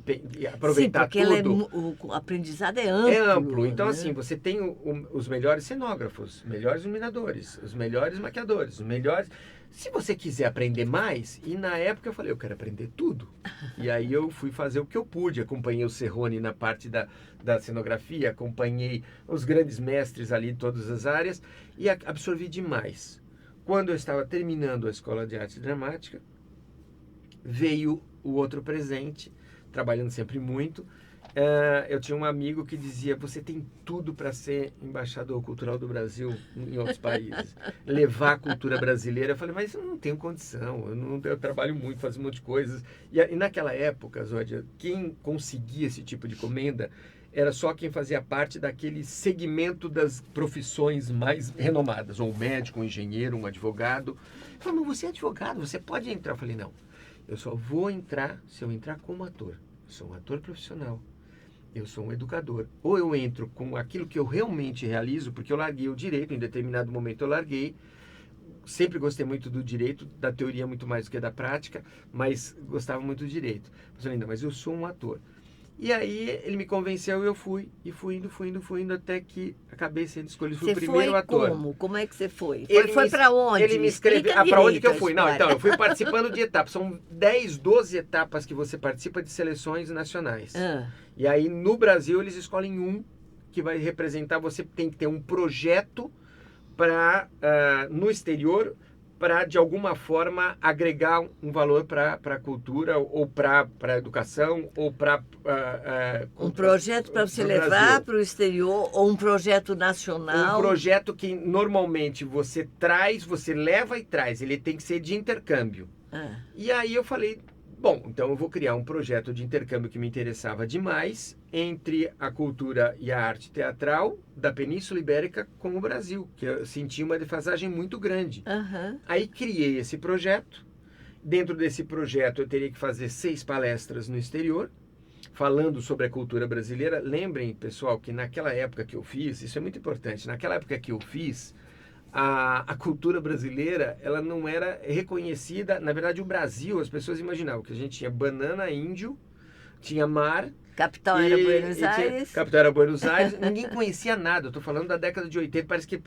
aproveitar Sim, porque tudo... o aprendizado é amplo. É amplo. Então, né? assim, você tem os melhores cenógrafos, os melhores iluminadores, os melhores maquiadores, os melhores... Se você quiser aprender mais, e na época eu falei, eu quero aprender tudo. E aí eu fui fazer o que eu pude. Acompanhei o Serrone na parte da cenografia, acompanhei os grandes mestres ali de todas as áreas e absorvi demais. Quando eu estava terminando a Escola de Arte Dramática, veio o outro presente, trabalhando sempre muito. Eu tinha um amigo que dizia, você tem tudo para ser embaixador cultural do Brasil em outros países, levar a cultura brasileira. Eu falei, mas eu não tenho condição, eu trabalho muito, faço um monte de coisas. E naquela época, Zódia, quem conseguia esse tipo de comenda era só quem fazia parte daquele segmento das profissões mais renomadas, ou um médico, um engenheiro, um advogado. Eu falei, mas você é advogado, você pode entrar. Eu falei, não, eu só vou entrar se eu entrar como ator. Eu sou um ator profissional. Eu sou um educador. Ou eu entro com aquilo que eu realmente realizo, porque eu larguei o direito, em determinado momento eu larguei. Sempre gostei muito do direito, da teoria muito mais do que da prática, mas gostava muito do direito. Eu falei, não, mas eu sou um ator. E aí ele me convenceu e eu fui indo, até que acabei sendo escolhido. Fui o primeiro ator. Como? Como é que você foi? Ele Foi para onde? Ele me escreveu. Para onde que eu fui? Não, então, eu fui participando de etapas. São 10, 12 etapas que você participa de seleções nacionais. E aí, no Brasil, eles escolhem um que vai representar. Você tem que ter um projeto para, no exterior, para, de alguma forma, agregar um valor para a cultura, ou para a educação, ou para... um projeto para você levar para o exterior, ou um projeto nacional? Um projeto que, normalmente, você leva e traz. Ele tem que ser de intercâmbio. E aí eu falei, bom, então eu vou criar um projeto de intercâmbio que me interessava demais entre a cultura e a arte teatral da Península Ibérica com o Brasil, que eu senti uma defasagem muito grande. Aí criei esse projeto. Dentro desse projeto eu teria que fazer 6 palestras no exterior, falando sobre a cultura brasileira. Lembrem, pessoal, que naquela época que eu fiz, isso é muito importante, naquela época que eu fiz, a cultura brasileira, ela não era reconhecida. Na verdade, o Brasil, as pessoas imaginavam que a gente tinha banana índio, tinha mar... Capital era Buenos Aires. Capital era Buenos Aires. Ninguém conhecia nada. Eu estou falando da década de 80. Parece que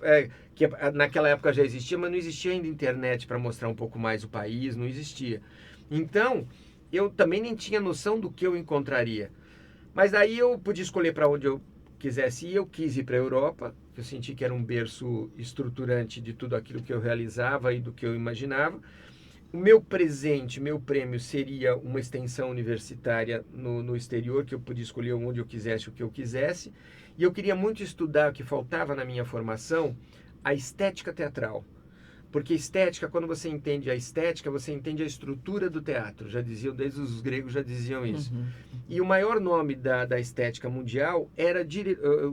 naquela época já existia, mas não existia ainda internet para mostrar um pouco mais o país. Não existia. Então, eu também nem tinha noção do que eu encontraria. Mas daí eu podia escolher para onde eu quisesse ir. Eu quis ir para a Europa. Eu senti que era um berço estruturante de tudo aquilo que eu realizava e do que eu imaginava. O meu presente, meu prêmio seria uma extensão universitária no exterior, que eu podia escolher onde eu quisesse, o que eu quisesse. E eu queria muito estudar, o que faltava na minha formação, a estética teatral. Porque estética, quando você entende a estética, você entende a estrutura do teatro. Já diziam, desde os gregos já diziam isso. E o maior nome da estética mundial era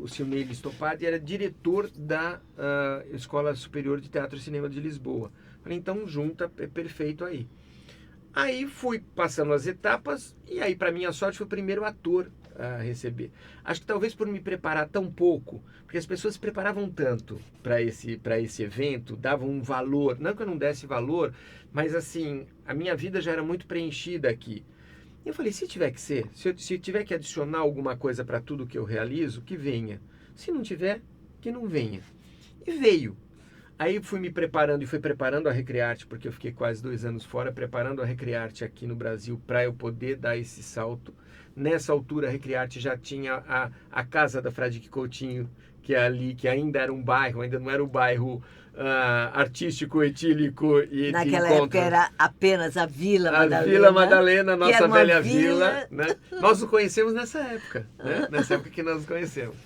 o Silnei Listopadi, era diretor da Escola Superior de Teatro e Cinema de Lisboa. Falei, então junta, é perfeito aí. Aí fui passando as etapas e aí, para minha sorte, fui o primeiro ator a receber. Acho que talvez por me preparar tão pouco, porque as pessoas se preparavam tanto para esse evento, davam um valor, não que eu não desse valor, mas assim, a minha vida já era muito preenchida aqui. E eu falei, se tiver que ser, se tiver que adicionar alguma coisa para tudo que eu realizo, que venha. Se não tiver, que não venha. E veio. Aí fui me preparando e fui preparando a Recrearte, porque eu fiquei quase 2 anos fora, preparando a Recrearte aqui no Brasil para eu poder dar esse salto. Nessa altura, a Recrearte já tinha a casa da Fradique Coutinho, que é ali, que ainda era um bairro, ainda não era o bairro artístico, etílico e naquela época era apenas a Vila Madalena. A Vila Madalena, nossa velha vila. Né? Nós nos conhecemos nessa época, né? Nessa época que nós nos conhecemos.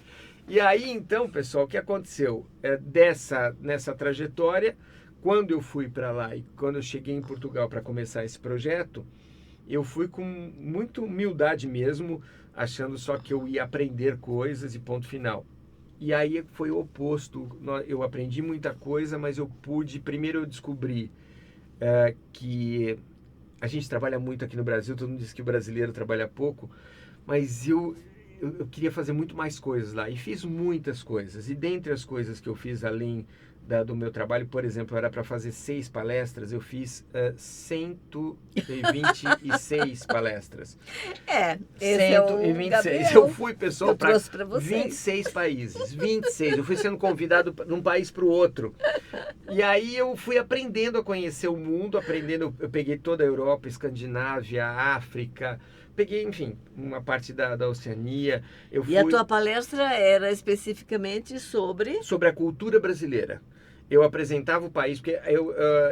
E aí, então, pessoal, o que aconteceu? Nessa trajetória, quando eu fui para lá e quando eu cheguei em Portugal para começar esse projeto, eu fui com muita humildade mesmo, achando só que eu ia aprender coisas e ponto final. E aí foi o oposto. Eu aprendi muita coisa, mas primeiro eu descobri que a gente trabalha muito aqui no Brasil, todo mundo diz que o brasileiro trabalha pouco, mas eu queria fazer muito mais coisas lá, e fiz muitas coisas, e dentre as coisas que eu fiz além do meu trabalho, por exemplo, era para fazer 6 palestras, eu fiz 126 palestras. Esse é o 126. Gabriel, Eu fui, pessoal, para para 26 países. 26. Eu fui sendo convidado de um país para o outro. E aí eu fui aprendendo a conhecer o mundo, eu peguei toda a Europa, Escandinávia, África, peguei, enfim, uma parte da Oceania. E a tua palestra era especificamente sobre a cultura brasileira. Eu apresentava o país, porque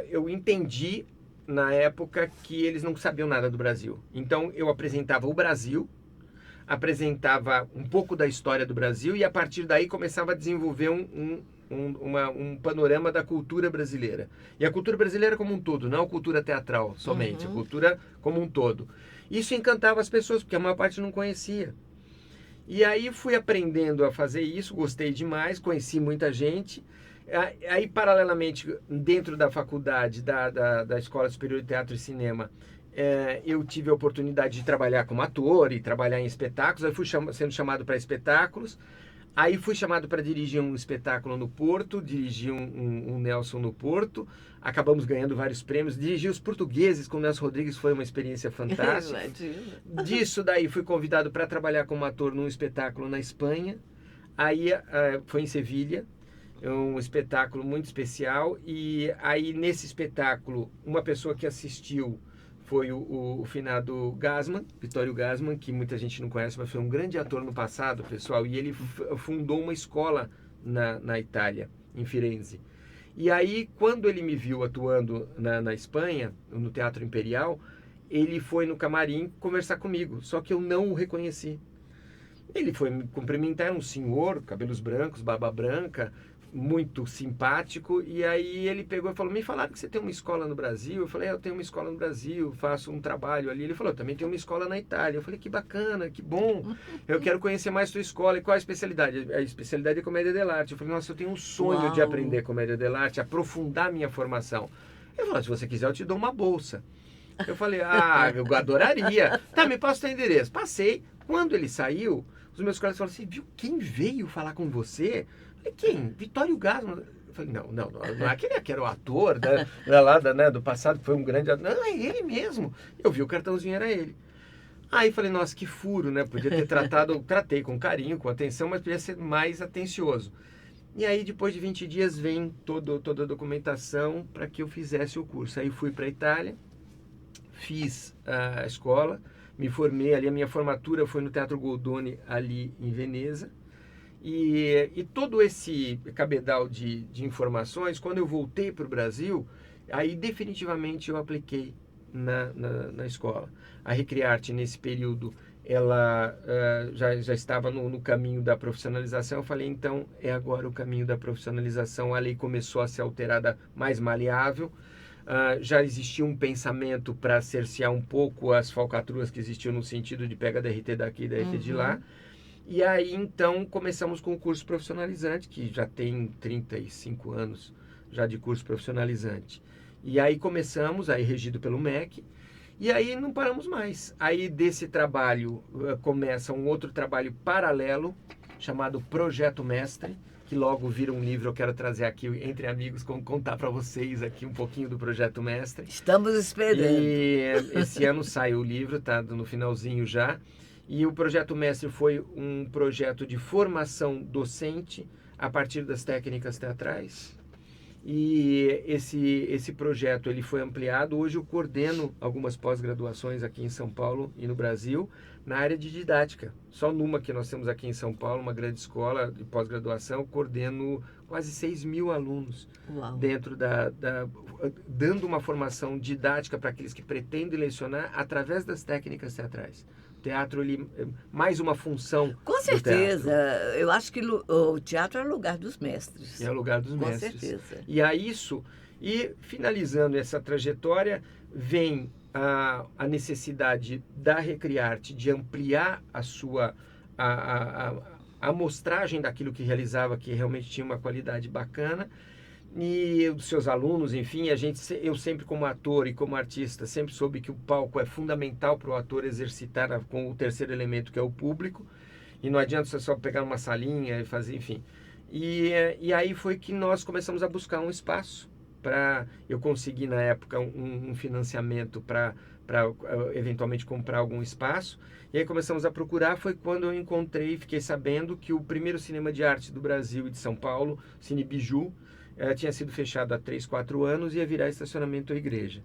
eu entendi na época que eles não sabiam nada do Brasil. Então eu apresentava o Brasil, apresentava um pouco da história do Brasil e a partir daí começava a desenvolver um panorama da cultura brasileira. E a cultura brasileira como um todo, não a cultura teatral somente, a cultura como um todo. Isso encantava as pessoas, porque a maior parte não conhecia. E aí fui aprendendo a fazer isso, gostei demais, conheci muita gente. Aí, paralelamente, dentro da faculdade da Escola Superior de Teatro e Cinema, eu tive a oportunidade de trabalhar como ator e trabalhar em espetáculos. Aí fui sendo chamado para espetáculos. Aí fui chamado para dirigir um espetáculo no Porto, dirigi um Nelson no Porto. Acabamos ganhando vários prêmios. Dirigi os portugueses com o Nelson Rodrigues, foi uma experiência fantástica. Disso daí fui convidado para trabalhar como ator num espetáculo na Espanha. Aí foi em Sevilha. Um espetáculo muito especial, e aí nesse espetáculo uma pessoa que assistiu foi o finado Gassman, Vittorio Gassman, que muita gente não conhece, mas foi um grande ator no passado, pessoal, e ele fundou uma escola na Itália, em Firenze. E aí, quando ele me viu atuando na Espanha, no Teatro Imperial, ele foi no camarim conversar comigo, só que eu não o reconheci. Ele foi me cumprimentar, era um senhor, cabelos brancos, barba branca, muito simpático, e aí ele pegou e falou, me falaram que você tem uma escola no Brasil. Eu falei, eu tenho uma escola no Brasil, faço um trabalho ali. Ele falou, também tem uma escola na Itália. Eu falei, que bacana, que bom, eu quero conhecer mais sua escola. E qual a especialidade? A especialidade é comédia dell'arte. Eu falei, nossa, eu tenho um sonho de aprender comédia dell'arte, aprofundar minha formação. Ele falou, se você quiser eu te dou uma bolsa. Eu falei, eu adoraria. Tá, me passa o teu endereço. Passei. Quando ele saiu, os meus colegas falaram assim, viu, quem veio falar com você? Eu falei, quem? Vittorio Gassman. Eu falei, não é aquele que era o ator do passado, que foi um grande ator. Não, é ele mesmo. Eu vi o cartãozinho, era ele. Aí falei, nossa, que furo, né? Podia ter tratei com carinho, com atenção, mas podia ser mais atencioso. E aí, depois de 20 dias, vem toda a documentação para que eu fizesse o curso. Aí fui para a Itália, fiz a escola, me formei ali, a minha formatura foi no Teatro Goldoni, ali em Veneza. E todo esse cabedal de informações, quando eu voltei para o Brasil, aí definitivamente eu apliquei na escola. A Recriarte, nesse período, ela já estava no caminho da profissionalização. Eu falei, então é agora o caminho da profissionalização. A lei começou a ser alterada, mais maleável. Já existia um pensamento para cercear um pouco as falcatruas que existiam no sentido de pega DRT daqui e DRT de lá. E aí, então, começamos com o curso profissionalizante, que já tem 35 anos já de curso profissionalizante. E aí começamos, aí regido pelo MEC, e aí não paramos mais. Aí desse trabalho começa um outro trabalho paralelo, chamado Projeto Mestre, que logo vira um livro. Eu quero trazer aqui, entre amigos, contar para vocês aqui um pouquinho do Projeto Mestre. Estamos esperando. E esse ano sai o livro, está no finalzinho já. E o Projeto Mestre foi um projeto de formação docente a partir das técnicas teatrais. E esse projeto ele foi ampliado. Hoje eu coordeno algumas pós-graduações aqui em São Paulo e no Brasil na área de didática. Só numa que nós temos aqui em São Paulo, uma grande escola de pós-graduação, coordeno quase 6.000 alunos. Uau. Dentro dando uma formação didática para aqueles que pretendem lecionar através das técnicas teatrais. O teatro, ele é mais uma função. Com certeza. Eu acho que o teatro é o lugar dos mestres. É o lugar dos mestres. Com certeza. E finalizando essa trajetória, vem a necessidade da Recriarte de ampliar a sua amostragem daquilo que realizava, que realmente tinha uma qualidade bacana. e dos seus alunos, enfim, eu sempre como ator e como artista, sempre soube que o palco é fundamental para o ator exercitar com o terceiro elemento, que é o público, e não adianta você só pegar uma salinha e fazer, enfim. E aí foi que nós começamos a buscar um espaço para eu conseguir, na época, um financiamento para eventualmente comprar algum espaço. E aí começamos a procurar, foi quando eu encontrei, fiquei sabendo que o primeiro cinema de arte do Brasil e de São Paulo, Cine Biju, tinha sido fechado há 3, 4 anos e ia virar estacionamento à igreja.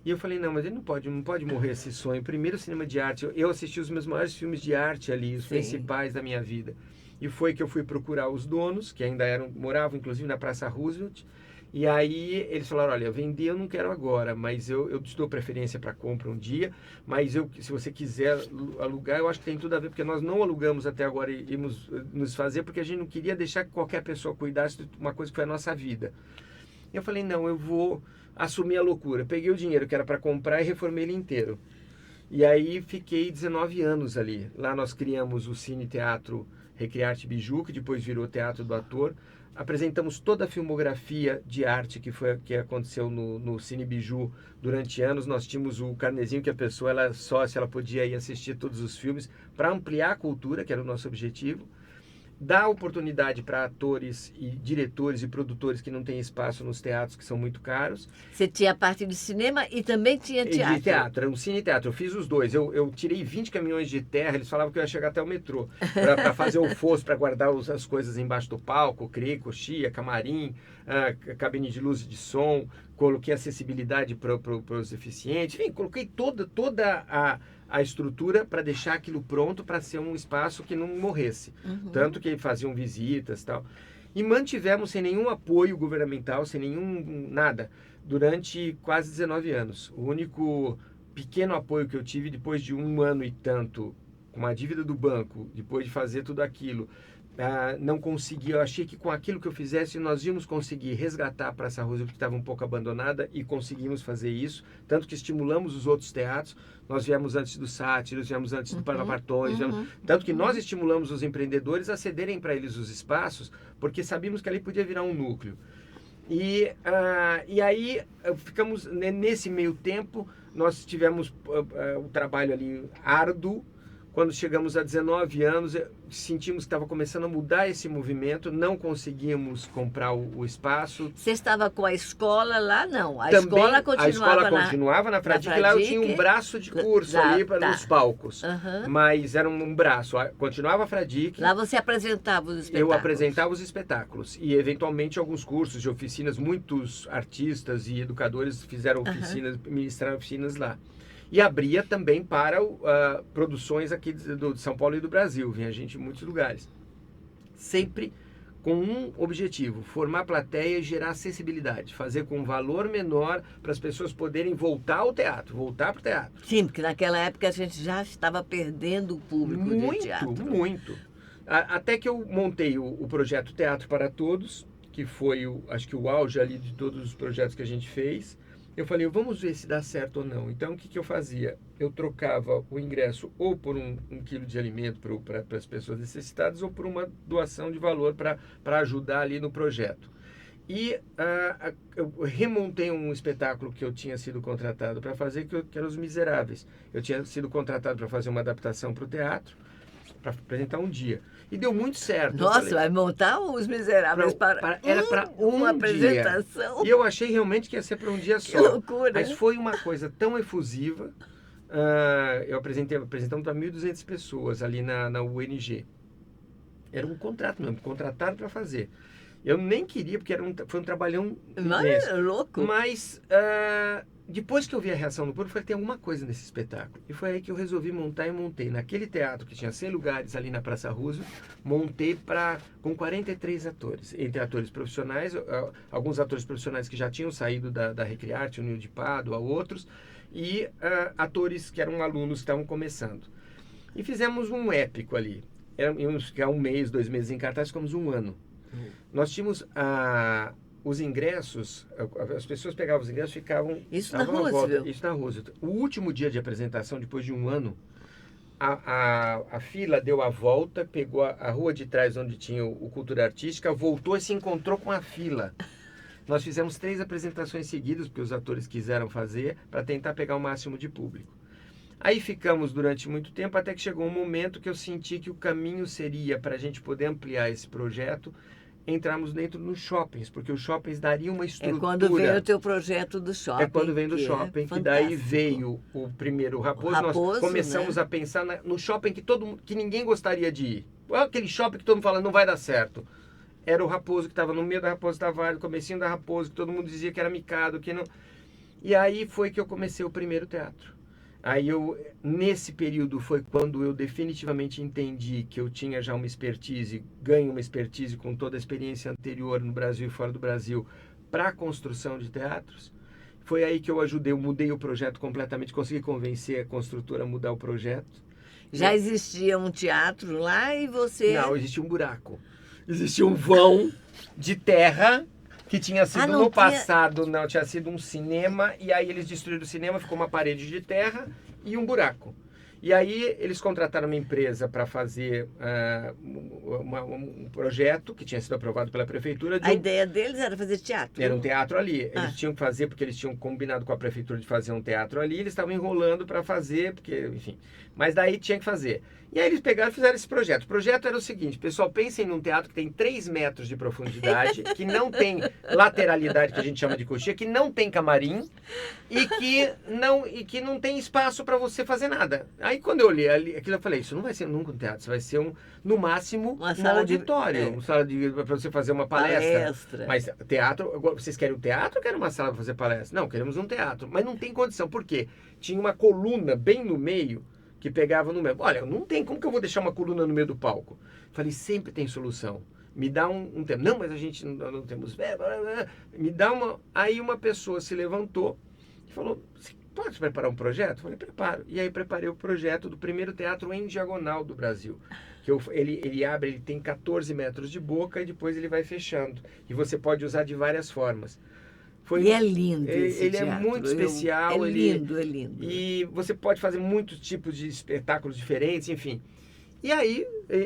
E eu falei, não, mas ele não pode morrer esse sonho. Primeiro cinema de arte, eu assisti os meus maiores filmes de arte ali, os principais da minha vida. E foi que eu fui procurar os donos, que ainda moravam inclusive na Praça Roosevelt. E aí eles falaram, olha, vender eu não quero agora, mas eu te dou preferência para compra um dia, mas se você quiser alugar, eu acho que tem tudo a ver, porque nós não alugamos até agora e íamos nos fazer, porque a gente não queria deixar que qualquer pessoa cuidasse de uma coisa que foi a nossa vida. Eu falei, não, eu vou assumir a loucura. Peguei o dinheiro que era para comprar e reformei ele inteiro. E aí fiquei 19 anos ali. Lá nós criamos o Cine Teatro Recriarte Biju, que depois virou Teatro do Ator. Apresentamos toda a filmografia de arte que aconteceu no Cine Biju durante anos. Nós tínhamos o carnezinho que a pessoa, ela sócia, ela podia ir assistir todos os filmes para ampliar a cultura, que era o nosso objetivo. Dar oportunidade para atores e diretores e produtores que não têm espaço nos teatros, que são muito caros. Você tinha a parte de cinema e também tinha teatro. De teatro, era um cine teatro. Eu fiz os dois. Eu tirei 20 caminhões de terra, eles falavam que eu ia chegar até o metrô, para fazer o fosso, para guardar as coisas embaixo do palco, criei coxia, camarim, cabine de luz e de som, coloquei acessibilidade para os deficientes, enfim, coloquei toda a estrutura para deixar aquilo pronto para ser um espaço que não morresse. Uhum. Tanto que faziam visitas e tal. E mantivemos sem nenhum apoio governamental, sem nenhum nada, durante quase 19 anos. O único pequeno apoio que eu tive depois de 1 ano e tanto, com a dívida do banco, depois de fazer tudo aquilo, não consegui, eu achei que com aquilo que eu fizesse nós íamos conseguir resgatar a Praça Roosevelt, que estava um pouco abandonada, e conseguimos fazer isso, tanto que estimulamos os outros teatros. Nós viemos antes do Sátiros, viemos antes do Parlapartões, tanto que nós estimulamos os empreendedores a cederem para eles os espaços, porque sabíamos que ali podia virar um núcleo. E aí ficamos, nesse meio tempo, nós tivemos o trabalho ali árduo. Quando chegamos a 19 anos, sentimos que estava começando a mudar esse movimento, não conseguimos comprar o espaço. Você estava com a escola lá? Não, a escola continuava na Fradique, lá eu tinha um braço de curso ali nos palcos, mas era um braço, continuava a Fradique. Lá você apresentava os espetáculos? Eu apresentava os espetáculos e eventualmente alguns cursos de oficinas, muitos artistas e educadores fizeram oficinas, ministraram oficinas lá. E abria também para produções aqui de São Paulo e do Brasil. Vinha gente em muitos lugares. Sempre com um objetivo: formar plateia e gerar acessibilidade. Fazer com valor menor para as pessoas poderem voltar ao teatro, voltar para o teatro. Sim, porque naquela época a gente já estava perdendo o público de teatro. Muito. Até que eu montei o projeto Teatro para Todos, que foi, acho que o auge ali de todos os projetos que a gente fez. Eu falei, vamos ver se dá certo ou não. Então, o que eu fazia? Eu trocava o ingresso ou por um quilo de alimento para as pessoas necessitadas ou por uma doação de valor para ajudar ali no projeto. E eu remontei um espetáculo que eu tinha sido contratado para fazer, que era Os Miseráveis. Eu tinha sido contratado para fazer uma adaptação para o teatro, para apresentar um dia. E deu muito certo. Nossa, vai montar Os Miseráveis era para uma apresentação. Dia. E eu achei realmente que ia ser para um dia só. Que loucura. Mas foi uma coisa tão efusiva. Apresentamos para 1.200 pessoas ali na UNG. Era um contrato mesmo, contrataram para fazer. Eu nem queria, porque foi um trabalhão imenso. Louco. Mas depois que eu vi a reação do público, eu falei, tem alguma coisa nesse espetáculo. E foi aí que eu resolvi montar e montei. Naquele teatro que tinha 100 lugares ali na Praça Roosevelt, montei com 43 atores. Entre atores profissionais, alguns atores profissionais que já tinham saído da Recriarte, o Nil de Pádua, outros, e atores que eram alunos que estavam começando. E fizemos um épico ali. Íamos ficar 1 mês, 2 meses em cartaz, ficamos 1 ano. Nós tínhamos os ingressos, as pessoas pegavam os ingressos e ficavam... Isso na Roosevelt? Isso na Roosevelt. O último dia de apresentação, depois de 1 ano, a fila deu a volta, pegou a rua de trás onde tinha o Cultura Artística, voltou e se encontrou com a fila. Nós fizemos 3 apresentações seguidas, porque os atores quiseram fazer, para tentar pegar o máximo de público. Aí ficamos durante muito tempo, até que chegou um momento que eu senti que o caminho seria, para a gente poder ampliar esse projeto, entrarmos dentro dos shoppings, porque os shoppings dariam uma estrutura. É quando veio o teu projeto do shopping. É quando vem do shopping, que daí veio o primeiro Raposo. Nós começamos, né, a pensar no shopping que ninguém gostaria de ir. Aquele shopping que todo mundo fala, não vai dar certo. Era o Raposo, que estava no meio da Raposo Tavares, no comecinho da Raposo, que todo mundo dizia que era micado, que não... E aí foi que eu comecei o primeiro teatro. Aí nesse período foi quando eu definitivamente entendi que eu tinha já uma expertise, ganho uma expertise com toda a experiência anterior no Brasil e fora do Brasil para a construção de teatros. Foi aí que eu mudei o projeto completamente, consegui convencer a construtora a mudar o projeto. Já existia um teatro lá e você... Não, existia um buraco. Existia um vão de terra que tinha sido no passado, não, tinha sido um cinema, e aí eles destruíram o cinema, ficou uma parede de terra e um buraco. E aí eles contrataram uma empresa para fazer um projeto que tinha sido aprovado pela prefeitura. A ideia deles era fazer teatro? Era um teatro ali. Eles tinham que fazer, porque eles tinham combinado com a prefeitura de fazer um teatro ali, eles estavam enrolando para fazer, porque, enfim. Mas daí tinha que fazer. E aí eles pegaram e fizeram esse projeto. O projeto era o seguinte, pessoal, pensem num teatro que tem 3 metros de profundidade, que não tem lateralidade, que a gente chama de coxinha, que não tem camarim e que não tem espaço para você fazer nada. Aí quando eu olhei aquilo, eu falei, isso não vai ser nunca um teatro, isso vai ser no máximo um auditório, uma sala para você fazer uma palestra. Mas teatro, vocês querem um teatro ou querem uma sala para fazer palestra? Não, queremos um teatro, mas não tem condição. Por quê? Tinha uma coluna bem no meio, que pegava no meio. Olha, não tem, como que eu vou deixar uma coluna no meio do palco? Falei, sempre tem solução. Me dá um tempo. Não, mas a gente não temos verba. Me dá uma... Aí uma pessoa se levantou e falou, você pode preparar um projeto? Falei, preparo. E aí preparei o projeto do primeiro teatro em diagonal do Brasil. Que ele abre, ele tem 14 metros de boca e depois ele vai fechando. E você pode usar de várias formas. E é lindo esse Ele teatro. É muito especial. É lindo, é lindo. E você pode fazer muitos tipos de espetáculos diferentes, enfim. E aí,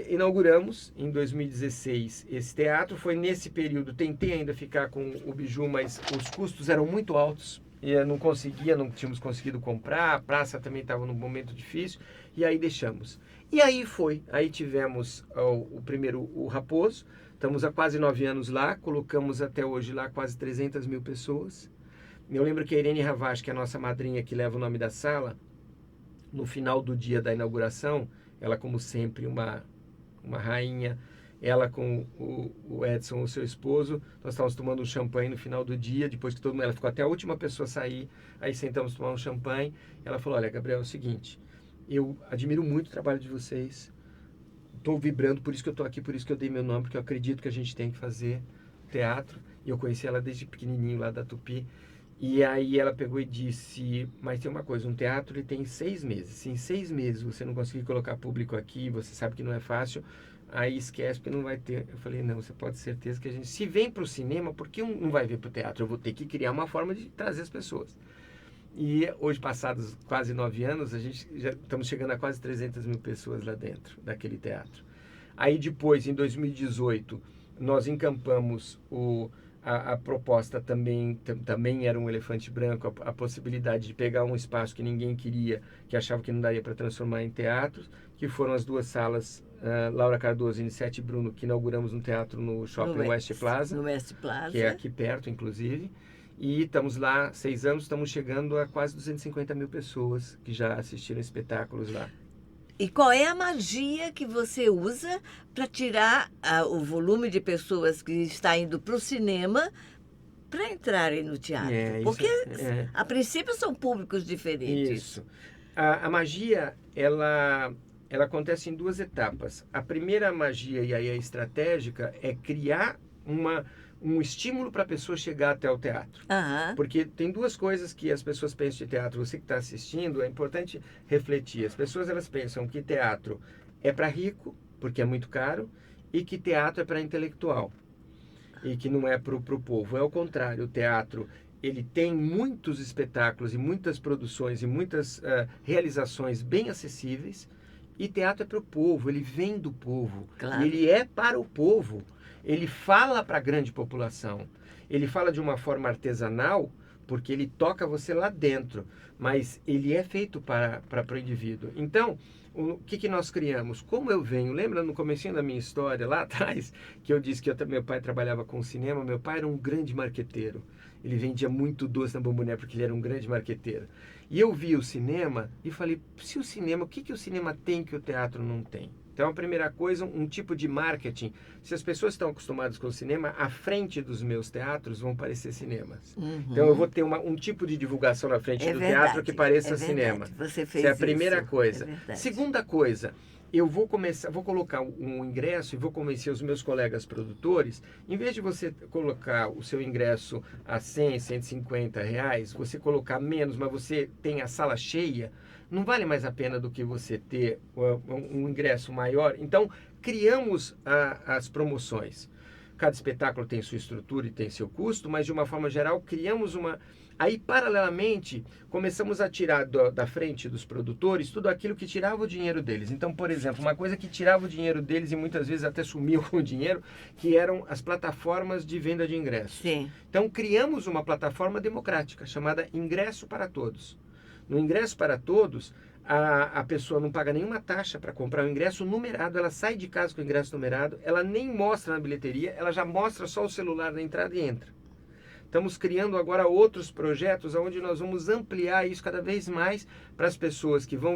inauguramos em 2016 esse teatro. Foi nesse período, tentei ainda ficar com o Biju, mas os custos eram muito altos. E eu não tínhamos conseguido comprar, a praça também estava num momento difícil. E aí deixamos. E aí aí tivemos o Raposo. Estamos há quase 9 anos lá, colocamos até hoje lá quase 300 mil pessoas. Eu lembro que a Irene Ravache, que é a nossa madrinha que leva o nome da sala, no final do dia da inauguração, ela como sempre uma rainha, ela com o Edson, o seu esposo, nós estávamos tomando um champanhe no final do dia, depois que ela ficou até a última pessoa sair, aí sentamos tomar um champanhe, ela falou, olha, Gabriel, é o seguinte, eu admiro muito o trabalho de vocês, estou vibrando, por isso que eu estou aqui, por isso que eu dei meu nome, porque eu acredito que a gente tem que fazer teatro. E eu conheci ela desde pequenininho lá da Tupi. E aí ela pegou e disse, mas tem uma coisa, um teatro ele tem 6 meses. Se em 6 meses você não conseguir colocar público aqui, você sabe que não é fácil, aí esquece porque não vai ter. Eu falei, não, você pode ter certeza que a gente, se vem para o cinema, por que não vai vir para o teatro? Eu vou ter que criar uma forma de trazer as pessoas. E hoje, passados quase 9 anos, a gente já estamos chegando a quase 300 mil pessoas lá dentro daquele teatro. Aí depois, em 2018, nós encampamos a proposta também era um elefante branco, a possibilidade de pegar um espaço que ninguém queria, que achava que não daria para transformar em teatros, que foram as 2 salas, Laura Cardoso e Nissete Bruno, que inauguramos um teatro no Shopping West Plaza. No West Plaza. Que é aqui perto, inclusive. E estamos lá 6 anos, estamos chegando a quase 250 mil pessoas que já assistiram espetáculos lá. E qual é a magia que você usa para tirar o volume de pessoas que está indo para o cinema para entrarem no teatro? Porque a princípio são públicos diferentes. Isso. A magia, ela acontece em 2 etapas. A primeira magia, e aí a estratégica, é criar um estímulo para a pessoa chegar até o teatro. Porque tem 2 coisas que as pessoas pensam de teatro. Você que está assistindo, é importante refletir. As pessoas elas pensam que teatro é para rico, porque é muito caro, e que teatro é para intelectual, e que não é para o povo. É o contrário, o teatro ele tem muitos espetáculos e muitas produções e muitas realizações bem acessíveis, e teatro é para o povo, ele vem do povo, Claro. ele é para o povo. ele fala para a grande população. Ele fala de uma forma artesanal, porque ele toca você lá dentro, mas ele é feito para o indivíduo. Então, o que nós criamos? Como eu venho, lembra no comecinho da minha história, lá atrás, que eu disse que meu pai trabalhava com cinema, meu pai era um grande marqueteiro. Ele vendia muito doce na Bombonier porque ele era um grande marqueteiro. E eu vi o cinema e falei, se o cinema, o que o cinema tem que o teatro não tem? Então, a primeira coisa, um tipo de marketing. Se as pessoas estão acostumadas com o cinema, à frente dos meus teatros vão parecer cinemas. Então, eu vou ter um tipo de divulgação na frente do teatro que pareça cinema. Você fez isso é a primeira coisa. É Segunda coisa, eu vou colocar um ingresso e vou convencer os meus colegas produtores, em vez de você colocar o seu ingresso a 100, 150 reais, você colocar menos, mas você tem a sala cheia, não vale mais a pena do que você ter um ingresso maior. Então, criamos as promoções. Cada espetáculo tem sua estrutura e tem seu custo, mas de uma forma geral, criamos uma... Aí, paralelamente, começamos a tirar da frente dos produtores tudo aquilo que tirava o dinheiro deles. Então, por exemplo, uma coisa que tirava o dinheiro deles e muitas vezes até sumiu com o dinheiro, que eram as plataformas de venda de ingressos. Sim. Então, criamos uma plataforma democrática chamada Ingresso para Todos. No Ingresso para Todos, a pessoa não paga nenhuma taxa para comprar o ingresso numerado, ela sai de casa com o ingresso numerado, ela nem mostra na bilheteria, ela já mostra só o celular na entrada e entra. Estamos criando agora outros projetos onde nós vamos ampliar isso cada vez mais para as pessoas que vão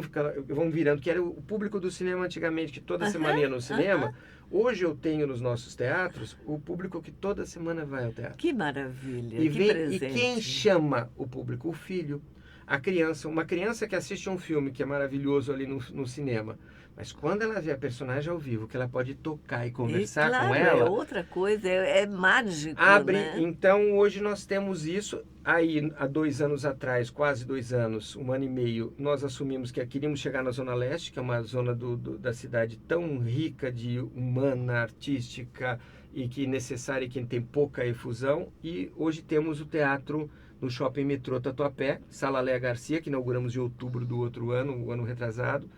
virando, que era o público do cinema antigamente, que toda semana ia no cinema. Hoje eu tenho nos nossos teatros o público que toda semana vai ao teatro. Que maravilha, e que presente. E quem chama o público? O filho. A criança, uma criança que assiste um filme que é maravilhoso ali no cinema, mas quando ela vê a personagem ao vivo, que ela pode tocar e conversar com ela... é outra coisa, é mágico, abre, né? Então, hoje nós temos isso. Aí, há 2 anos atrás, quase 2 anos, 1 ano e meio, nós assumimos que queríamos chegar na Zona Leste, que é uma zona da cidade tão rica de humana, artística, e que necessária, e que tem pouca efusão. E hoje temos o teatro no Shopping Metrô Tatuapé, Sala Léa Garcia, que inauguramos em outubro do outro ano, o ano retrasado,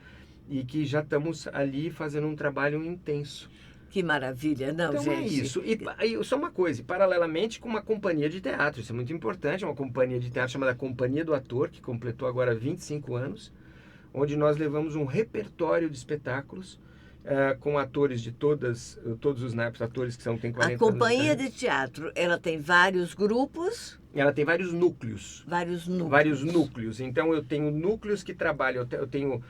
e que já estamos ali fazendo um trabalho intenso. Que maravilha, não, então gente. É isso. E só uma coisa, paralelamente com uma companhia de teatro, isso é muito importante, uma companhia de teatro chamada Companhia do Ator, que completou agora 25 anos, onde nós levamos um repertório de espetáculos com atores de todos os naipes, atores que têm 40 anos. A companhia de teatro, ela tem vários grupos? Ela tem vários núcleos. Vários núcleos. Vários núcleos. Então, eu tenho núcleos que trabalham. Eu tenho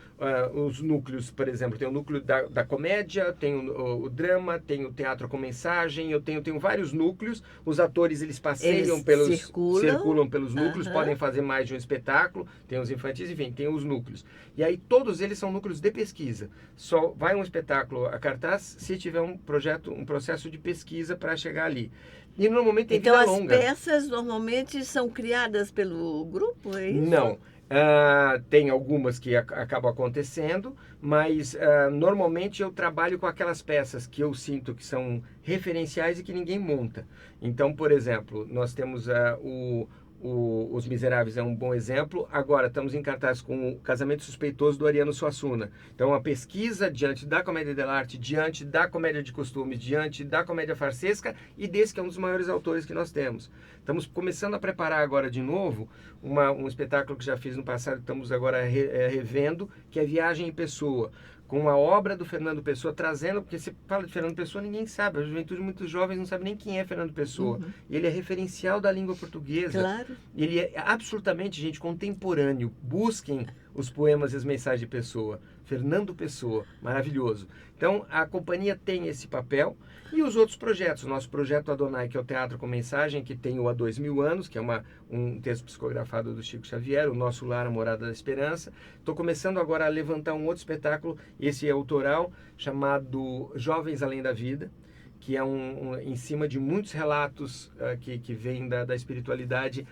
os núcleos, por exemplo, tem o núcleo da comédia, tenho o drama, tenho o teatro com mensagem, eu tenho vários núcleos. Os atores, eles passeiam circulam pelos núcleos, podem fazer mais de um espetáculo, tem os infantis, enfim, tem os núcleos. E aí, todos eles são núcleos de pesquisa. Só vai um espetáculo a cartaz se tiver um processo de pesquisa para chegar ali. E normalmente tem vida longa. Então, as peças normalmente são criadas pelo grupo, é isso? Não. Tem algumas que acabam acontecendo, mas normalmente eu trabalho com aquelas peças que eu sinto que são referenciais e que ninguém monta. Então, por exemplo, nós temos Os Miseráveis é um bom exemplo. Agora estamos em cartaz com o Casamento Suspeitoso do Ariano Suassuna. Então, a pesquisa diante da comédia dell'arte, diante da comédia de costumes, diante da comédia farsesca e desse que é um dos maiores autores que nós temos. Estamos começando a preparar agora de novo um espetáculo que já fiz no passado, estamos agora revendo, que é Viagem em Pessoa, com a obra do Fernando Pessoa, trazendo, porque você fala de Fernando Pessoa, ninguém sabe, a juventude, muitos jovens não sabe nem quem é Fernando Pessoa. Ele é referencial da língua portuguesa. Claro. Ele é absolutamente, gente, contemporâneo. Busquem os poemas e as mensagens de Pessoa. Fernando Pessoa, maravilhoso. Então, a companhia tem esse papel. E os outros projetos, o nosso projeto Adonai, que é o Teatro com Mensagem, que tem o Há 2000 Anos, que é um texto psicografado do Chico Xavier, o Nosso Lar, a Morada da Esperança. Estou começando agora a levantar um outro espetáculo, esse é autoral, chamado Jovens Além da Vida, que é em cima de muitos relatos que vêm da espiritualidade.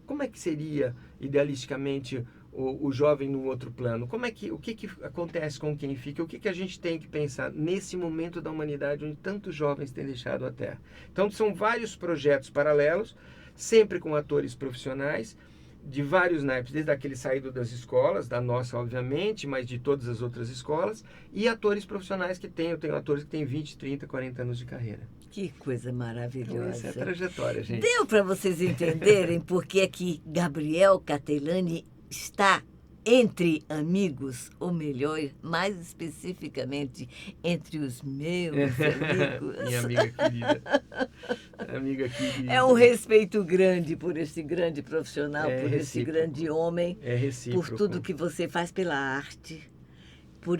Como é que seria, idealisticamente, o jovem no outro plano? O que acontece com quem fica? O que a gente tem que pensar nesse momento da humanidade onde tantos jovens têm deixado a Terra? Então, são vários projetos paralelos, sempre com atores profissionais, de vários naipes, desde aquele saído das escolas, da nossa, obviamente, mas de todas as outras escolas, e atores profissionais que tem. Eu tenho atores que têm 20, 30, 40 anos de carreira. Que coisa Então, maravilhosa. essa é a trajetória, gente. Deu para vocês entenderem por que é que Gabriel Castellani está entre amigos, ou melhor, mais especificamente, entre os meus amigos. Minha amiga querida. Amiga querida. É um respeito grande por esse grande profissional, É por esse recíproco. grande homem, É recíproco. por tudo que você faz pela arte, por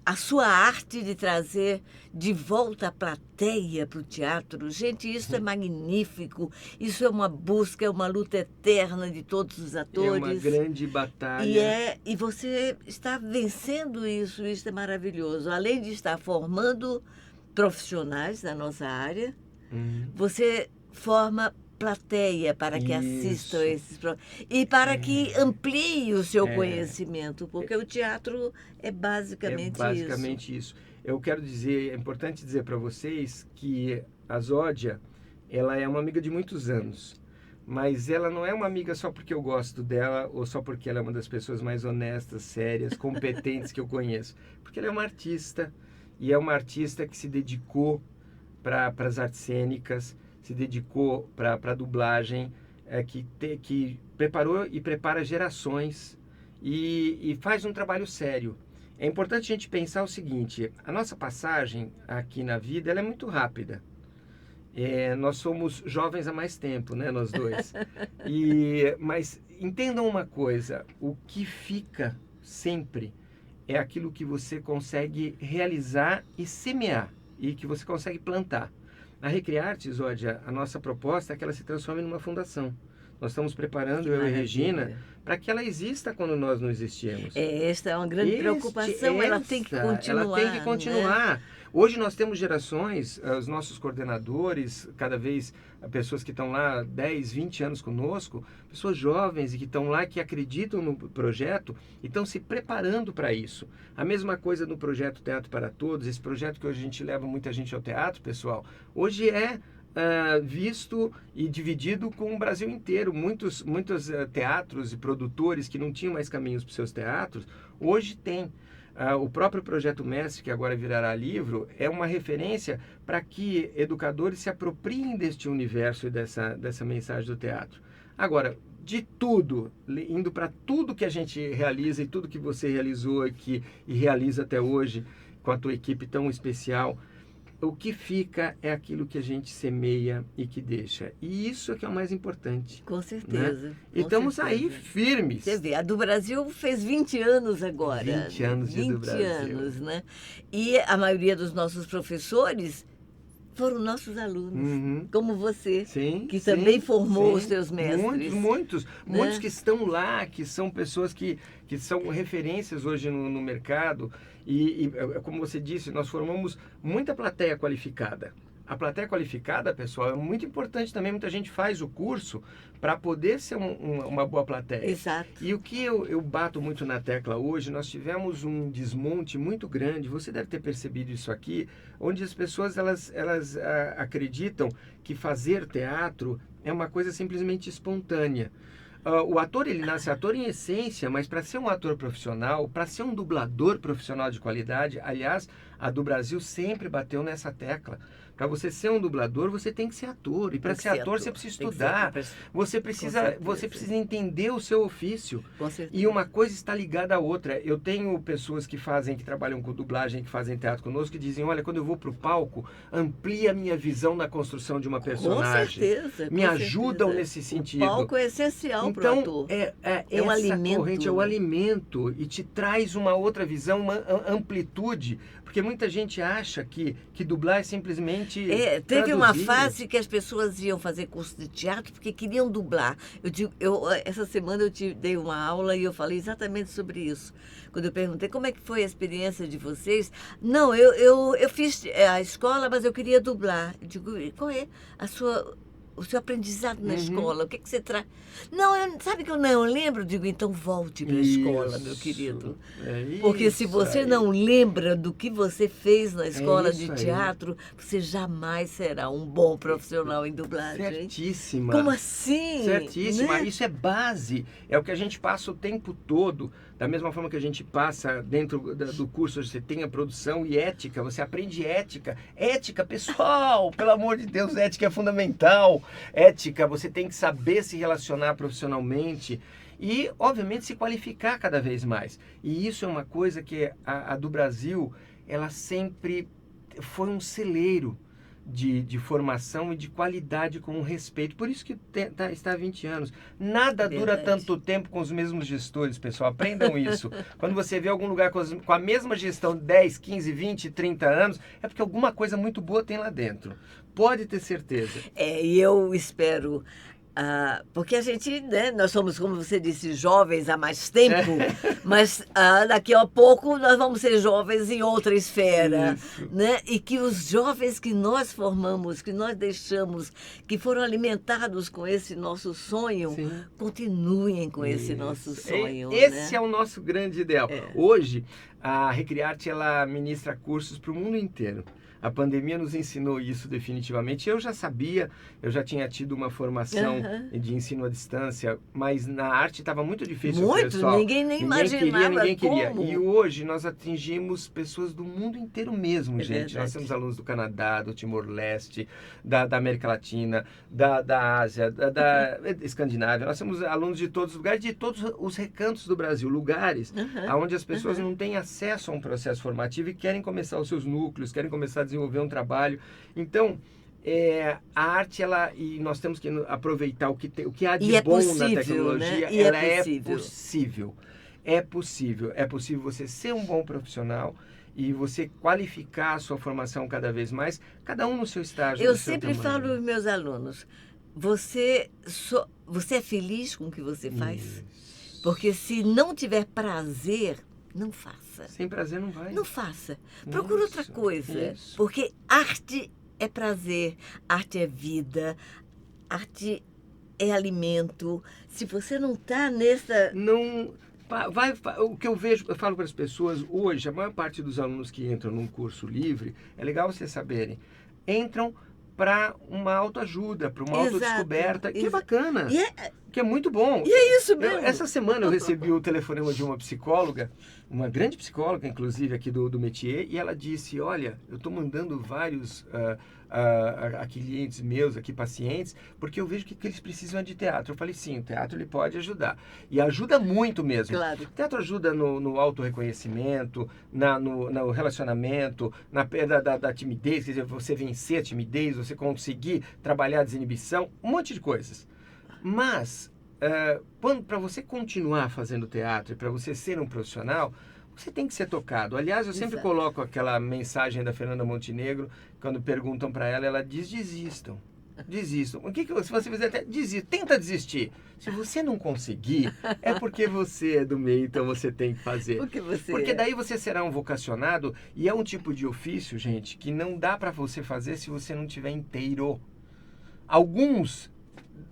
a sua arte de trazer de volta a plateia para o teatro. Gente, isso é magnífico. Isso é uma busca, é uma luta eterna de todos os É atores. uma grande batalha. E você está vencendo isso é maravilhoso. Além de estar formando profissionais da nossa área, você forma plateia para que assistam Isso. esses e para que amplie o seu conhecimento, porque o teatro é basicamente, isso. Eu quero dizer, é importante dizer para vocês que a Zódia, ela é uma amiga de muitos anos, mas ela não é uma amiga só porque eu gosto dela ou só porque ela é uma das pessoas mais honestas, sérias, competentes que eu conheço, porque ela é uma artista e é uma artista que se dedicou para as artes cênicas, se dedicou para a dublagem, que preparou e prepara gerações e faz um trabalho sério. É importante a gente pensar o seguinte, a nossa passagem aqui na vida ela é muito rápida. Nós somos jovens há mais tempo, né, nós dois. Mas entendam uma coisa, o que fica sempre é aquilo que você consegue realizar e semear, e que você consegue plantar. Na Recrearte, Zódia, a nossa proposta é que ela se transforme numa fundação. Nós estamos preparando, eu e Regina, para que ela exista quando nós não existirmos. Esta é uma grande preocupação, ela tem que continuar. Ela tem que continuar. Né? Hoje nós temos gerações, os nossos coordenadores, cada vez pessoas que estão lá 10, 20 anos conosco, pessoas jovens e que estão lá, que acreditam no projeto e estão se preparando para isso. A mesma coisa no projeto Teatro para Todos, esse projeto que hoje a gente leva muita gente ao teatro, pessoal, hoje é visto e dividido com o Brasil inteiro. Muitos teatros e produtores que não tinham mais caminhos para os seus teatros, hoje tem. O próprio Projeto Mestre, que agora virará livro, é uma referência para que educadores se apropriem deste universo e dessa mensagem do teatro. Agora, de tudo, indo para tudo que a gente realiza e tudo que você realizou e realiza até hoje com a tua equipe tão especial, o que fica é aquilo que a gente semeia e que deixa. E isso é que é o mais importante. Com certeza. Né? E estamos aí firmes. Você vê, a do Brasil fez 20 anos agora. 20 anos de do Brasil. 20 anos, né? E a maioria dos nossos professores foram nossos alunos, como você, que também formou os seus mestres. Muitos que estão lá, que são pessoas que são referências hoje no mercado. E como você disse, nós formamos muita plateia qualificada. A plateia qualificada, pessoal, é muito importante também. Muita gente faz o curso para poder ser uma boa plateia. Exato. E o que eu bato muito na tecla hoje, nós tivemos um desmonte muito grande, você deve ter percebido isso aqui, onde as pessoas elas acreditam que fazer teatro é uma coisa simplesmente espontânea. O ator, ele nasce ator em essência, mas para ser um ator profissional, para ser um dublador profissional de qualidade, aliás, a do Brasil sempre bateu nessa tecla. Para você ser um dublador, você tem que ser ator. E para ser ator, você precisa estudar. Você precisa entender o seu ofício. E uma coisa está ligada à outra. Eu tenho pessoas que trabalham com dublagem, que fazem teatro conosco, que dizem, olha, quando eu vou para o palco, amplia a minha visão na construção de uma personagem. Com certeza. Me ajudam nesse sentido. O palco é essencial para o ator. É o alimento. Corrente, é o alimento e te traz uma outra visão, uma amplitude. Porque muita gente acha que dublar é simplesmente teve uma fase que as pessoas iam fazer curso de teatro porque queriam dublar. Essa semana eu dei uma aula e eu falei exatamente sobre isso. Quando eu perguntei como é que foi a experiência de vocês, não, eu fiz a escola, mas eu queria dublar. Eu digo, qual é a sua o seu aprendizado na escola, o que você traz? Não, sabe que eu não lembro? Eu digo, então volte para a escola, meu querido. Porque se você não lembra do que você fez na escola de teatro, você jamais será um bom profissional em dublagem. Certíssima. Como assim? Certíssima. Né? Isso é base. É o que a gente passa o tempo todo. Da mesma forma que a gente passa dentro do curso, você tem a produção e ética, você aprende ética. Ética, pessoal, pelo amor de Deus, ética é fundamental. Ética, você tem que saber se relacionar profissionalmente e, obviamente, se qualificar cada vez mais. E isso é uma coisa que a do Brasil, ela sempre foi um celeiro de formação e de qualidade com respeito. Por isso que está há 20 anos. Nada dura tanto tempo com os mesmos gestores, pessoal. Aprendam isso. Quando você vê algum lugar com a mesma gestão 10, 15, 20, 30 anos, é porque alguma coisa muito boa tem lá dentro. Pode ter certeza. E eu espero... porque a gente, né, nós somos, como você disse, jovens há mais tempo, mas daqui a pouco nós vamos ser jovens em outra esfera, né? E que os jovens que nós formamos, que nós deixamos, que foram alimentados com esse nosso sonho, continuem com esse nosso sonho. Esse né? é o nosso grande ideal. Hoje, a Recriarte, ela ministra cursos para o mundo inteiro. A pandemia nos ensinou isso definitivamente. Eu já sabia, eu já tinha tido uma formação de ensino à distância, mas na arte estava muito difícil. Pessoal. Ninguém nem imaginava. Ninguém queria. Como? E hoje nós atingimos pessoas do mundo inteiro mesmo, gente. Verdade. Nós temos alunos do Canadá, do Timor-Leste, da América Latina, da Ásia, da Escandinávia. Nós temos alunos de todos os lugares, de todos os recantos do Brasil, lugares onde as pessoas não têm acesso a um processo formativo e querem começar os seus núcleos, querem começar a desenvolver um trabalho. Então, a arte, e nós temos que aproveitar o que há de bom na tecnologia. Né? Ela é possível. É possível você ser um bom profissional e você qualificar a sua formação cada vez mais, cada um no seu estágio. Eu sempre falo aos meus alunos, você é feliz com o que você faz? Porque se não tiver prazer, não faça. Sem prazer não vai. Não faça. Procura outra coisa. Porque arte é prazer, arte é vida, arte é alimento. Se você não está nessa... O que eu vejo, eu falo para as pessoas hoje, a maior parte dos alunos que entram num curso livre, é legal vocês saberem, entram para uma autoajuda, para uma autodescoberta, que é bacana, que é muito bom. E é isso mesmo. Essa semana eu recebi o telefonema de uma psicóloga, uma grande psicóloga, inclusive, aqui do métier, e ela disse, olha, eu estou mandando vários clientes meus, aqui, pacientes, porque eu vejo que eles precisam de teatro. Eu falei, sim, o teatro ele pode ajudar. E ajuda muito mesmo. Claro. O teatro ajuda no autorreconhecimento, no relacionamento, na perda da timidez, quer dizer, você vencer a timidez, você conseguir trabalhar a desinibição, um monte de coisas. Mas, para você continuar fazendo teatro e para você ser um profissional, você tem que ser tocado. Aliás, eu sempre coloco aquela mensagem da Fernanda Montenegro, quando perguntam para ela, ela diz, desistam. Desistam. Se você fizer até desista, tenta desistir. Se você não conseguir, é porque você é do meio, então você tem que fazer. Porque daí você será um vocacionado e é um tipo de ofício, gente, que não dá para você fazer se você não tiver inteiro. Alguns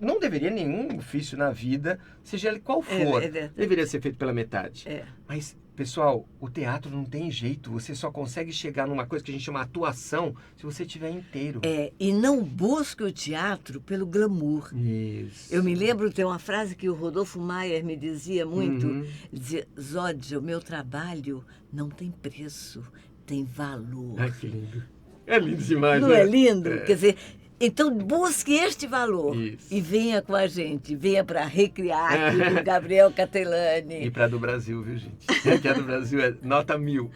não deveria nenhum ofício na vida, seja ele qual for, deveria ser feito pela metade. Mas, pessoal, o teatro não tem jeito. Você só consegue chegar numa coisa que a gente chama atuação se você estiver inteiro. E não busque o teatro pelo glamour. Isso. Eu me lembro, tem uma frase que o Rodolfo Maier me dizia muito, dizia, Zódia, o meu trabalho não tem preço, tem valor. Ai, que lindo. É lindo demais, não é lindo? Quer dizer... Então, busque este valor e venha com a gente. Venha para Recriarte, do Gabriel Catelani. E para do Brasil, viu, gente? Que a do Brasil é nota 1000.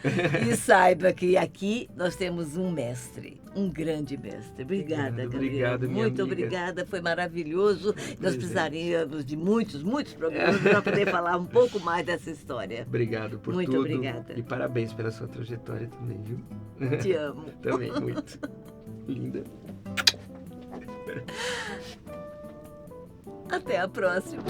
E saiba que aqui nós temos um mestre, um grande mestre. Obrigada, Gabriel. Obrigado, minha Muito amiga. Obrigada, foi maravilhoso. Nós precisaríamos de muitos programas para poder falar um pouco mais dessa história. Obrigado por muito tudo. Muito obrigada. E parabéns pela sua trajetória também, viu? Te amo. Também, muito. Linda. Até a próxima.